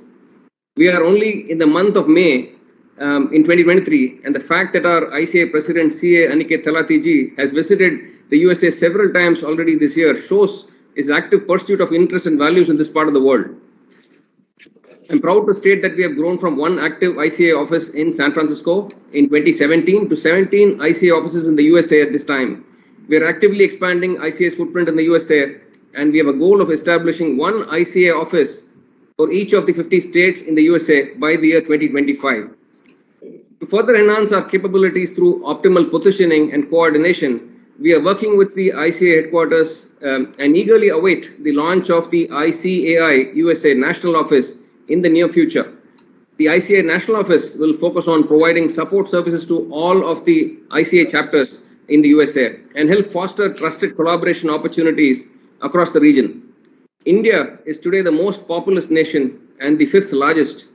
We are only in the month of May in 2023, and the fact that our ICAI President CA Aniket Talatiji has visited the USA several times already this year shows his active pursuit of interests and values in this part of the world. I'm proud to state that we have grown from one active ICAI office in San Francisco in 2017 to 17 ICAI offices in the USA at this time. We are actively expanding ICAI's footprint in the USA, and we have a goal of establishing one ICAI office for each of the 50 states in the USA by the year 2025. To further enhance our capabilities through optimal positioning and coordination, we are working with the ICAI headquarters and eagerly await the launch of the ICAI USA National Office in the near future. The ICAI National Office will focus on providing support services to all of the ICAI chapters in the USA and help foster trusted collaboration opportunities across the region. India is today the most populous nation and the 5th largest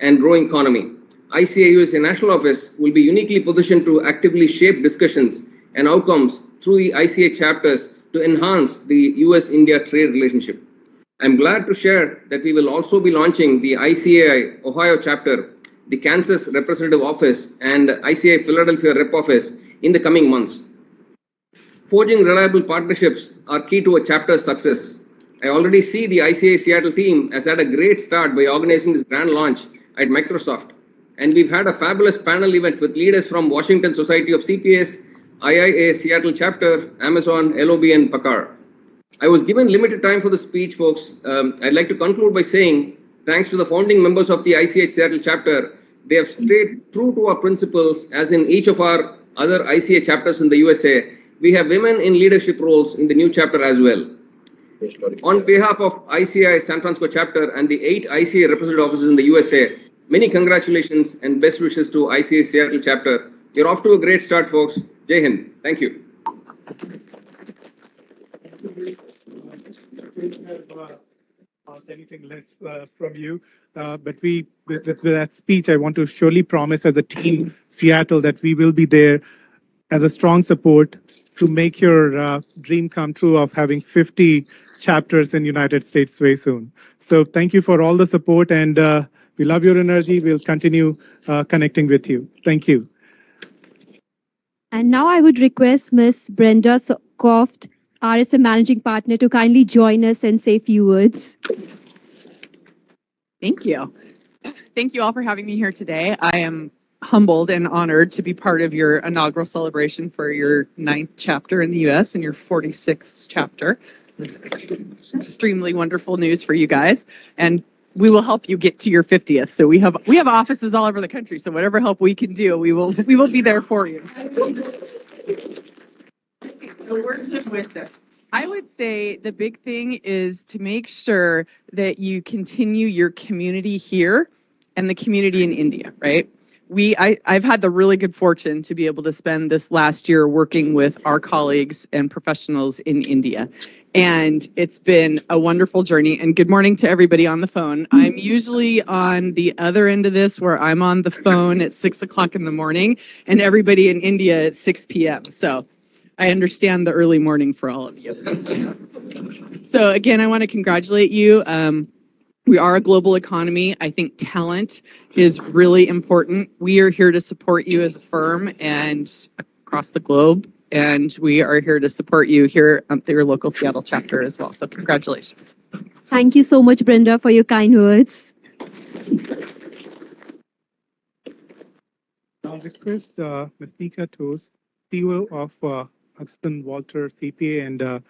and growing economy. ICAI USA National Office will be uniquely positioned to actively shape discussions and outcomes through the ICAI chapters to enhance the US-India trade relationship. I'm glad to share that we will also be launching the ICAI Ohio chapter, the Kansas Representative Office, and ICAI Philadelphia Rep Office in the coming months. Forging reliable partnerships are key to a chapter's success. I already see the ICAI Seattle team has had a great start by organizing this grand launch at Microsoft. And we've had a fabulous panel event with leaders from Washington Society of CPAs, IIA Seattle chapter, Amazon, LOB, and Packard. I was given limited time for the speech, folks. I'd like to conclude by saying, thanks to the founding members of the ICAI Seattle chapter, they have stayed true to our principles, as in each of our other ICAI chapters in the USA. We have women in leadership roles in the new chapter as well. On behalf of ICAI San Francisco chapter and the 8 ICAI representative offices in the USA, many congratulations and best wishes to ICAI Seattle chapter. You're off to a great start, folks. Jai Hind. Thank you. Anything less from you, but with that speech, I want to surely promise as a team Seattle that we will be there as a strong support to make your dream come true of having 50 chapters in United States very soon. So thank you for all the support, and we love your energy. We'll continue connecting with you. Thank you. And now I would request Ms. Brenda Koft, RSM Managing Partner, to kindly join us and say a few words. Thank you. Thank you all for having me here today. I am humbled and honored to be part of your inaugural celebration for your 9th chapter in the US and your 46th chapter. It's extremely wonderful news for you guys. And we will help you get to your 50th. So we have offices all over the country. So whatever help we can do, we will be there for you. The words of wisdom. I would say the big thing is to make sure that you continue your community here and the community in India, right? I've had the really good fortune to be able to spend this last year working with our colleagues and professionals in India. And it's been a wonderful journey. And good morning to everybody on the phone. I'm usually on the other end of this where I'm on the phone at 6 o'clock in the morning and everybody in India at 6 p.m. So I understand the early morning for all of you. So again, I want to congratulate you. We are a global economy. I think talent is really important. We are here to support you as a firm and across the globe. And we are here to support you here at your local Seattle chapter as well. So congratulations. Thank you so much, Brenda, for your kind words. I'll request Ms. Nika Toes, CEO of Hudson Walter CPA and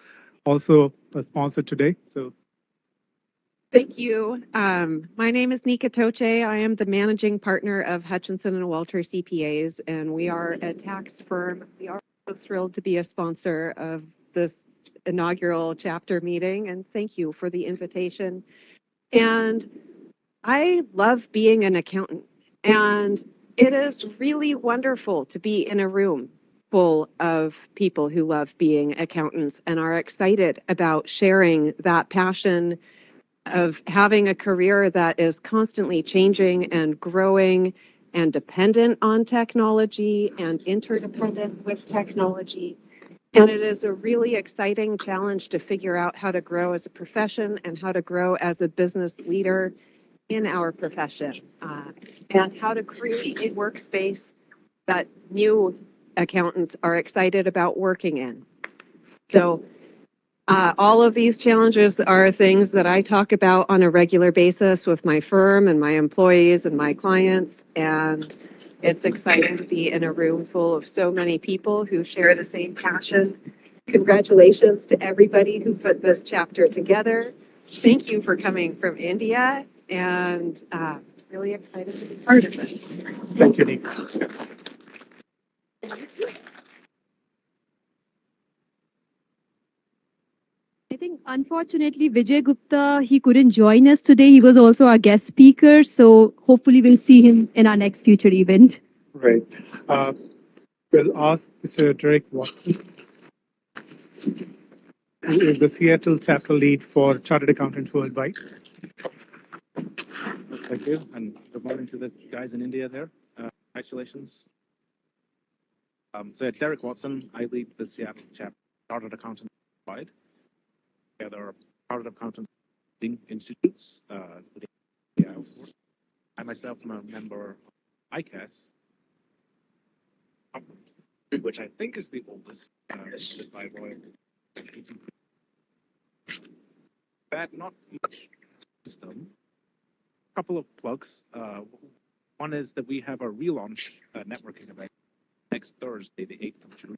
also a sponsor today. So. Thank you. My name is Nika Toche. I am the managing partner of Hutchinson and Walter CPAs, and we are a tax firm. We are so thrilled to be a sponsor of this inaugural chapter meeting, and thank you for the invitation. And I love being an accountant, and it is really wonderful to be in a room full of people who love being accountants and are excited about sharing that passion of having a career that is constantly changing and growing and dependent on technology and interdependent with technology. And it is a really exciting challenge to figure out how to grow as a profession and how to grow as a business leader in our profession, and how to create a workspace that new accountants are excited about working in. So all of these challenges are things that I talk about on a regular basis with my firm and my employees and my clients. And it's exciting to be in a room full of so many people who share the same passion. Congratulations to everybody who put this chapter together. Thank you for coming from India, and really excited to be part of this. Thank you, Nick. I think, unfortunately, Vijay Gupta, he couldn't join us today. He was also our guest speaker. So hopefully we'll see him in our next future event. Right. We'll ask Mr. Derek Watson, who is the Seattle chapter lead for Chartered Accountants Worldwide. Thank you, and good morning to the guys in India there. Congratulations. So Derek Watson, I lead the Seattle chapter Chartered Accountants Worldwide. There are Chartered Accountants institutes, including ICAI. I myself am a member of ICAS, which I think is the oldest by royal. That not much system. A couple of plugs. One is that we have a relaunch networking event next Thursday, the 8th of June.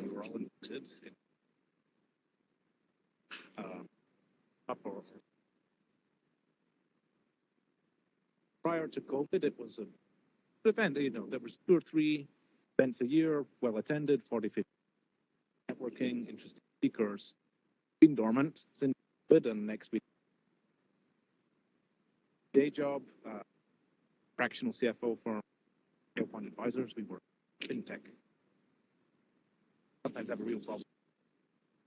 You are all invited. Prior to COVID, it was an event. You know, there was 2 or 3 events a year, well attended, 40, 50 networking, interesting speakers. Been dormant since COVID, and next week. Day job, fractional CFO for Point Advisors. We were fintech. Sometimes have a real problem.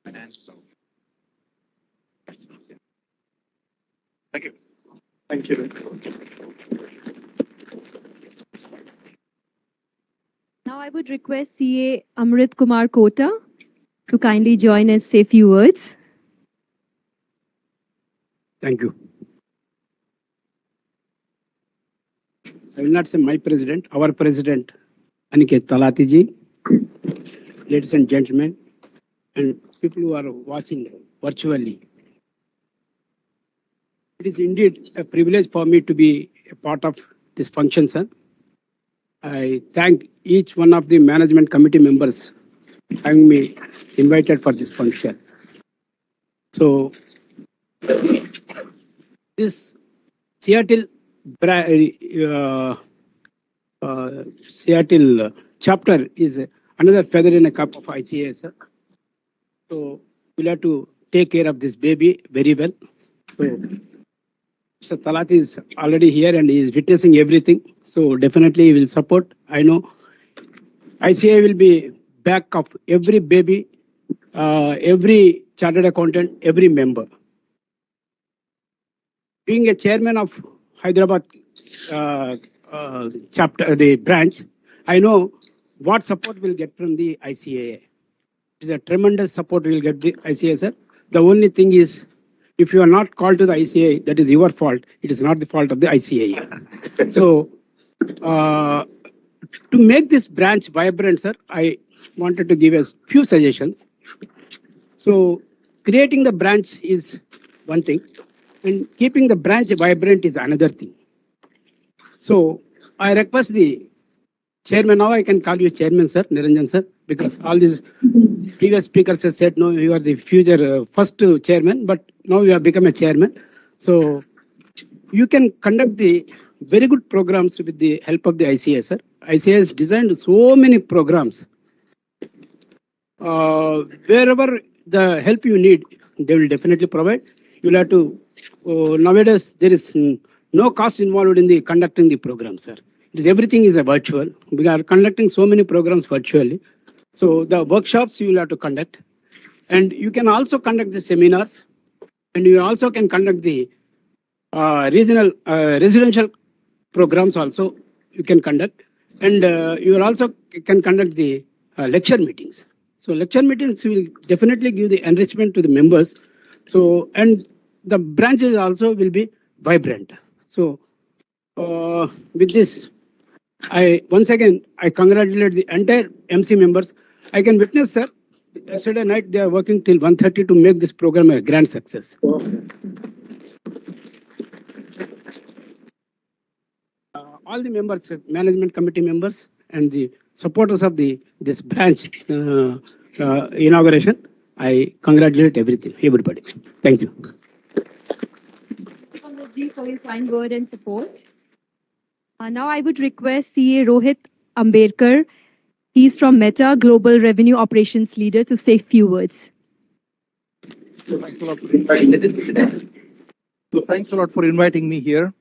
Finance, so. Thank you. Thank you. Now I would request CA Amrit Kumar Kota to kindly join us, say a few words. Thank you. I will not say my president, our president, Aniket Talatiji, ladies and gentlemen, and people who are watching virtually. It is indeed a privilege for me to be a part of this function, sir. I thank each one of the management committee members having me invited for this function. So, this Seattle Seattle chapter is another feather in a cup of ICAI, sir. So we'll have to take care of this baby very well. So Mr. Talat is already here and he is witnessing everything. So definitely he will support. I know ICAI will be back of every baby, every chartered accountant, every member. Being a chairman of Hyderabad chapter, the branch, I know what support we'll get from the ICAI. It is a tremendous support we'll get the ICAI, sir. The only thing is, if you are not called to the ICAI, that is your fault. It is not the fault of the ICAI. So, to make this branch vibrant, sir, I wanted to give a few suggestions. So, creating the branch is one thing, and keeping the branch vibrant is another thing. So, I request the chairman, now I can call you chairman, sir, Niranjan, sir, because all these previous speakers have said, no, you are the future first chairman, but now you have become a chairman. So, you can conduct the very good programs with the help of the ICAI, sir. ICAI has designed so many programs. Wherever the help you need, they will definitely provide. You'll have to, nowadays, there is no cost involved in the conducting the program, sir. It is, everything is a virtual. We are conducting so many programs virtually. So the workshops you will have to conduct. And you can also conduct the seminars. And you also can conduct the residential programs also you can conduct. And you will also can conduct the lecture meetings. So lecture meetings will definitely give the enrichment to the members. So, and the branches also will be vibrant. So with this, once again, I congratulate the entire MC members. I can witness, sir, yesterday night they are working till 1:30 to make this program a grand success. All the members, management committee members, and the supporters of this branch inauguration, I congratulate everybody. Thank you. Ji, for your kind word and support. Now I would request CA Rohit Ambedkar. He's from Meta, Global Revenue Operations Leader, to say a few words. Thanks a lot for inviting me here.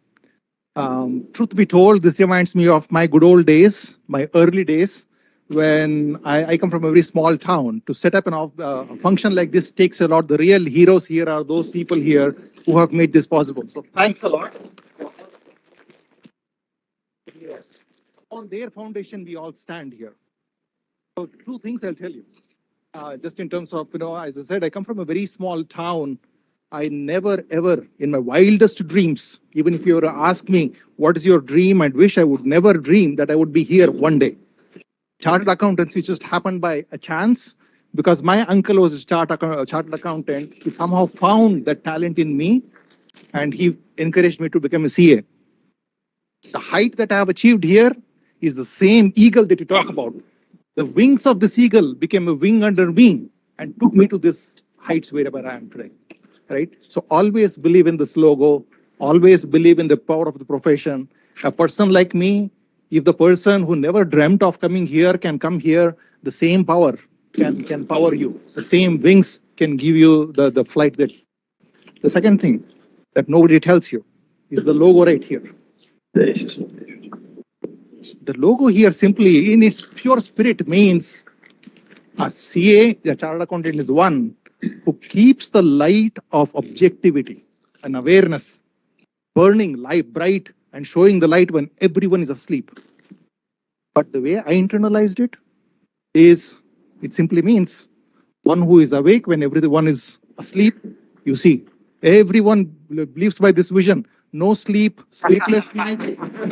Truth be told, this reminds me of my good old days, my early days, when I come from a very small town. To set up a function like this takes a lot. The real heroes here are those people here who have made this possible. So thanks a lot. Yes. On their foundation, we all stand here. So two things I'll tell you. Just in terms of, as I said, I come from a very small town. I never, ever, in my wildest dreams, even if you were to ask me, what is your dream? I'd wish I would never dream that I would be here one day. Chartered accountancy just happened by a chance because my uncle was a chartered accountant. He somehow found that talent in me and he encouraged me to become a CA. The height that I have achieved here is the same eagle that you talk about. The wings of this eagle became a wing under me and took me to this heights wherever I am today. Right? So always believe in this logo, always believe in the power of the profession. A person like me, if the person who never dreamt of coming here can come here, the same power can power you. The same wings can give you the flight that. The second thing that nobody tells you is the logo right here. The logo here simply in its pure spirit means a CA, a chartered accountant, is one who keeps the light of objectivity and awareness burning light bright and showing the light when everyone is asleep. But the way I internalized it is, it simply means one who is awake when everyone is asleep. You see, Everyone lives by this vision. No sleep, sleepless nights.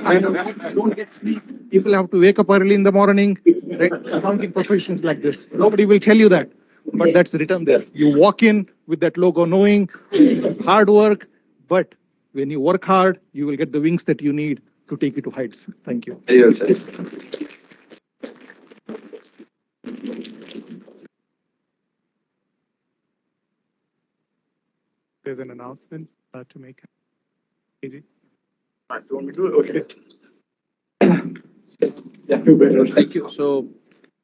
I don't get sleep. People have to wake up early in the morning. Right? Accounting professions like this. Nobody will tell you that, but that's written there. You walk in with that logo, knowing this is hard work. But when you work hard, you will get the wings that you need to take you to heights. Thank you. Very well said. There's an announcement to make. AG? You want me to do it? Okay. Thank you. So,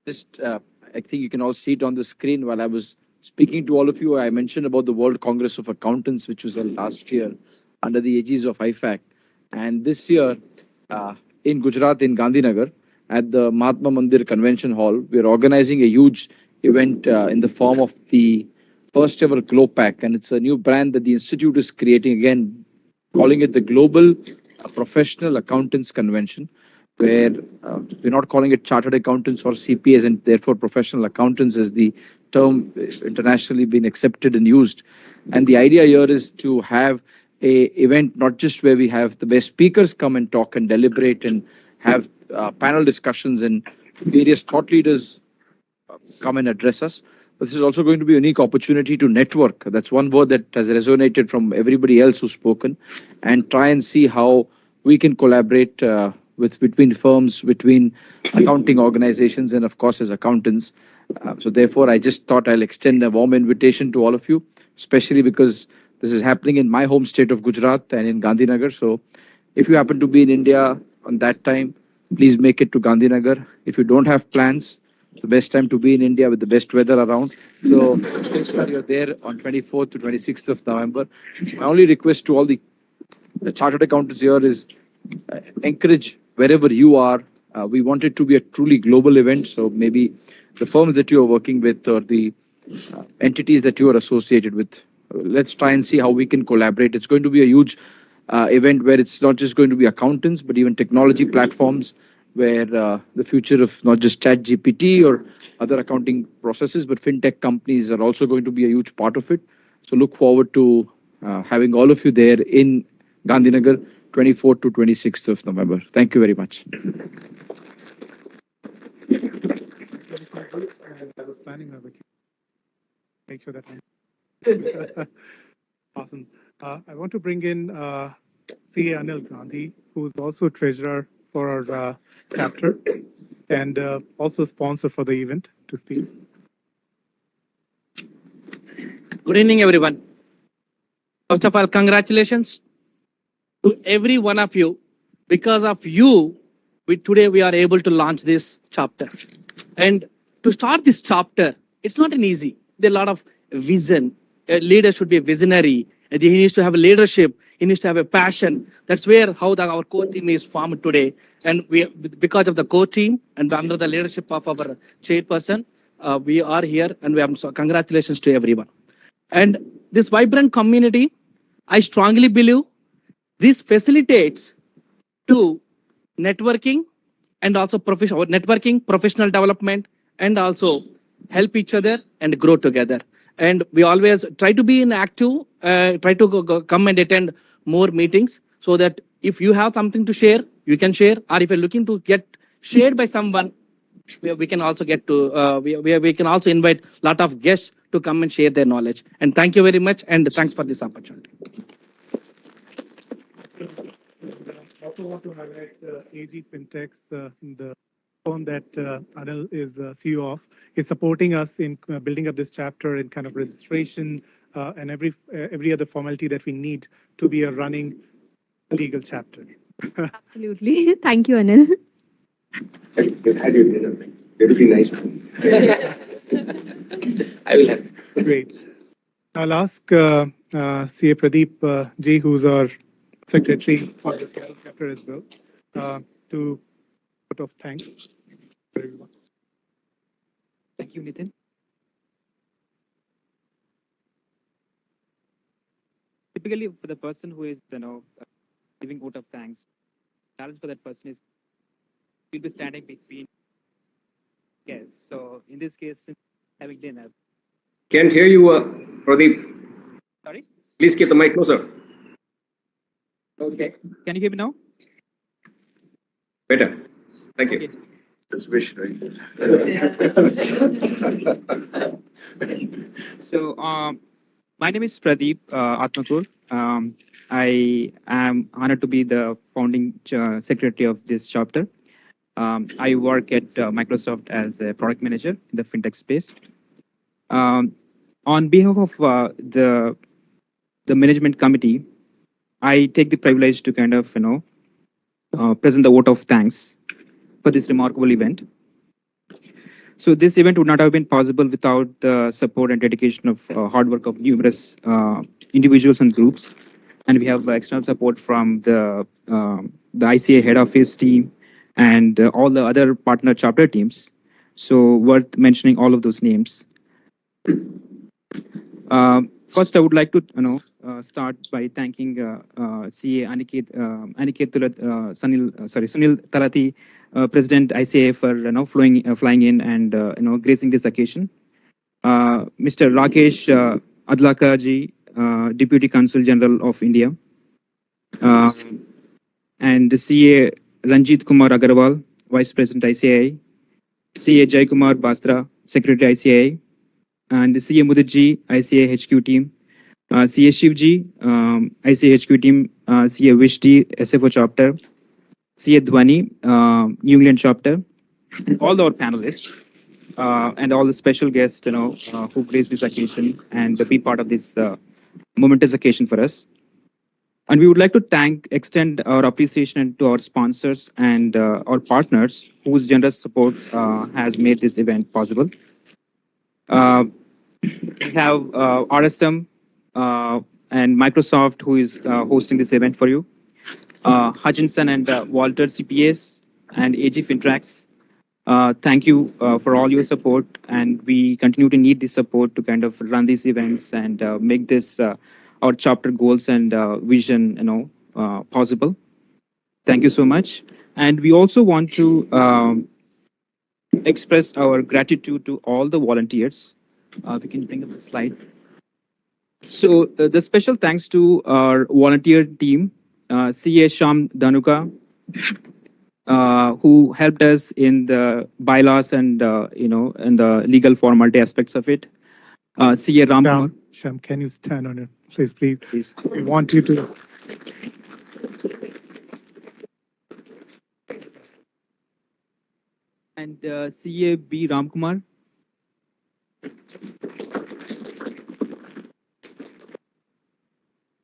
just I think you can all see it on the screen. While I was speaking to all of you, I mentioned about the World Congress of Accountants, which was held last year under the aegis of IFAC. And this year, in Gujarat, in Gandhinagar, at the Mahatma Mandir Convention Hall, we're organizing a huge event in the form of the first ever Glow Pack. And it's a new brand that the Institute is creating, again, calling it the Global Professional Accountants Convention, where we're not calling it chartered accountants or CPAs, and therefore professional accountants as the term internationally been accepted and used. And the idea here is to have a event not just where we have the best speakers come and talk and deliberate and have panel discussions and various thought leaders come and address us, but this is also going to be a unique opportunity to network. That's one word that has resonated from everybody else who's spoken, and try and see how we can collaborate between firms, between accounting organizations, and of course as accountants. So therefore, I just thought I'll extend a warm invitation to all of you, especially because this is happening in my home state of Gujarat and in Gandhinagar. So if you happen to be in India on that time, please make it to Gandhinagar. If you don't have plans, the best time to be in India with the best weather around. So since you're there on 24th to 26th of November, my only request to all the chartered accountants here is encourage wherever you are. We want it to be a truly global event. So maybe the firms that you are working with or the entities that you are associated with, let's try and see how we can collaborate. It's going to be a huge event where it's not just going to be accountants, but even technology platforms, where the future of not just ChatGPT or other accounting processes, but fintech companies are also going to be a huge part of it. So look forward to having all of you there in Gandhinagar, 24th to 26th of November. Thank you very much. I was planning on make sure that awesome. I want to bring in CA Anil Gandhi, who's also treasurer for our chapter and also sponsor for the event, to speak. Good evening, everyone. First of all, congratulations to every one of you. Because of you, today we are able to launch this chapter. And to start this chapter, it's not an easy. There are a lot of vision. A leader should be a visionary. And he needs to have a leadership. He needs to have a passion. That's where our core team is formed today. And because of the core team and under the leadership of our chairperson, we are here. And so congratulations to everyone. And this vibrant community, I strongly believe this facilitates to networking and also professional development, and also help each other and grow together. And we always try to be active, try to come and attend more meetings, so that if you have something to share, you can share, or if you're looking to get shared by someone, we can also get to we can also invite a lot of guests to come and share their knowledge. And thank you very much, and thanks for this opportunity. I also want to highlight AG Fintechs, the firm that Anil is CEO of, is supporting us in building up this chapter in kind of registration and every other formality that we need to be a running legal chapter. Absolutely. Thank you, Anil. It'll be nice. I will have. Great. I'll ask CA Pradeep Ji, who's our secretary for the Seattle chapter as well, to put off thanks for everyone. Thank you, Nitin. Typically, for the person who is, giving vote of thanks, challenge for that person is we'll be standing between. Yes. So in this case, having dinner. Can't hear you, Pradeep. Sorry. Please keep the mic closer. Okay. Can you hear me now? Better. Thank you. That's wish, right? So, my name is Pradeep Atmakur. I am honored to be the founding secretary of this chapter. I work at Microsoft as a product manager in the fintech space. On behalf of the management committee, I take the privilege to kind of present the vote of thanks for this remarkable event. So this event would not have been possible without the support and dedication of hard work of numerous individuals and groups. And we have external support from the ICAI head office team and all the other partner chapter teams. So worth mentioning all of those names. First, I would like to start by thanking CA Sunil Talati, President ICAI, for flying in and gracing this occasion. Mr. Rakesh Adlakar ji, Deputy Consul General of India, and CA Ranjit Kumar Agarwal, Vice President ICAI, CA Jai Kumar Bastra, Secretary ICAI, and CA Mudiji, ICAI HQ team, CA Shivji, ICAI HQ team, CA Vishti, SFO chapter, CA Dhwani, New England chapter, and all our panelists, and all the special guests, who graced this occasion and be part of this momentous occasion for us. And we would like to extend our appreciation to our sponsors and our partners whose generous support has made this event possible. We have RSM and Microsoft, who is hosting this event for you. Hutchinson and Walter CPAs and AG Fintrax. Thank you for all your support, and we continue to need this support to kind of run these events and make this our chapter goals and vision, possible. Thank you so much. And we also want to express our gratitude to all the volunteers. We can bring up the slide. So the special thanks to our volunteer team, CA Sham Dhanuka, who helped us in the bylaws and in the legal formality aspects of it. CA Ram. Sham, can you stand on your place, please? Please. We want you to. And CA B Ramkumar.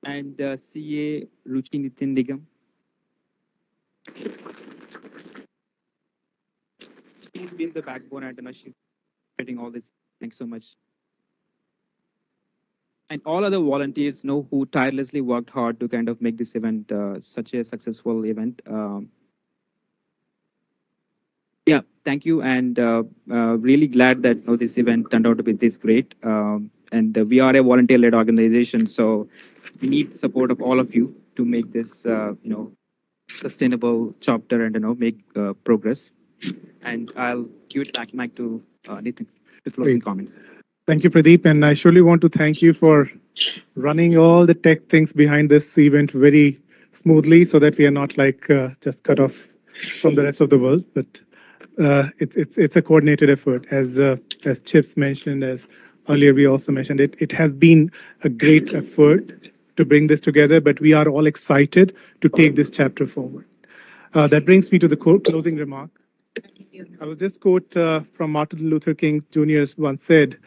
And CA Ruchi Nitin Nigam. She's been the backbone and she's getting all this. Thanks so much. And all other volunteers who tirelessly worked hard to kind of make this event such a successful event. Yeah, thank you, and really glad that this event turned out to be this great. And we are a volunteer-led organization, so we need support of all of you to make this sustainable chapter and make progress. And I'll give it back to Nitin to closing comments. Thank you, Pradeep, and I surely want to thank you for running all the tech things behind this event very smoothly, so that we are not like just cut off from the rest of the world. But it's a coordinated effort, as Chips mentioned, as earlier we also mentioned. It has been a great effort to bring this together, but we are all excited to take this chapter forward. That brings me to the closing remark. I will just quote from Martin Luther King Jr. once said,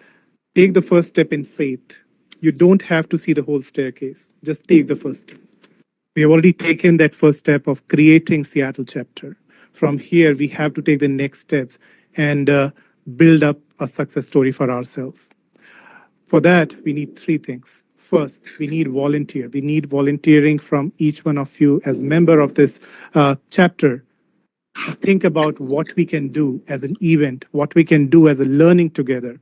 "Take the first step in faith. You don't have to see the whole staircase. Just take the first step." We have already taken that first step of creating Seattle chapter. From here, we have to take the next steps and build up a success story for ourselves. For that, we need three things. First, we need volunteer. We need volunteering from each one of you as member of this chapter. Think about what we can do as an event, what we can do as a learning together,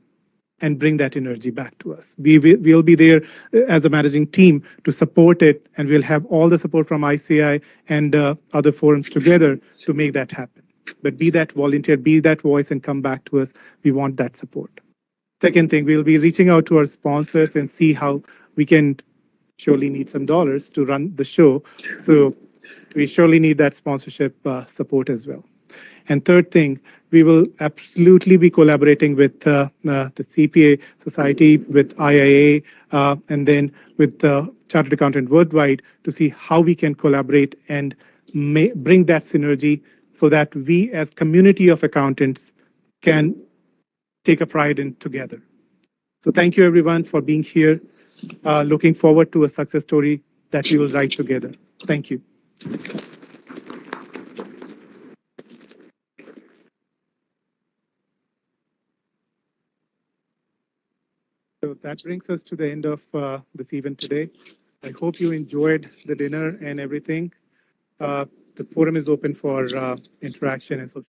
and bring that energy back to us. We'll be there as a managing team to support it, and we'll have all the support from ICAI and other forums together to make that happen. But be that volunteer, be that voice, and come back to us. We want that support. Second thing, we'll be reaching out to our sponsors and see how we can surely need some dollars to run the show. So we surely need that sponsorship support as well. And third thing, we will absolutely be collaborating with the CPA Society, with IIA, and then with the Chartered Accountant Worldwide to see how we can collaborate and bring that synergy so that we as community of accountants can take a pride in together. So thank you everyone for being here. Looking forward to a success story that we will write together. Thank you. So that brings us to the end of this event today. I hope you enjoyed the dinner and everything. The forum is open for interaction and social.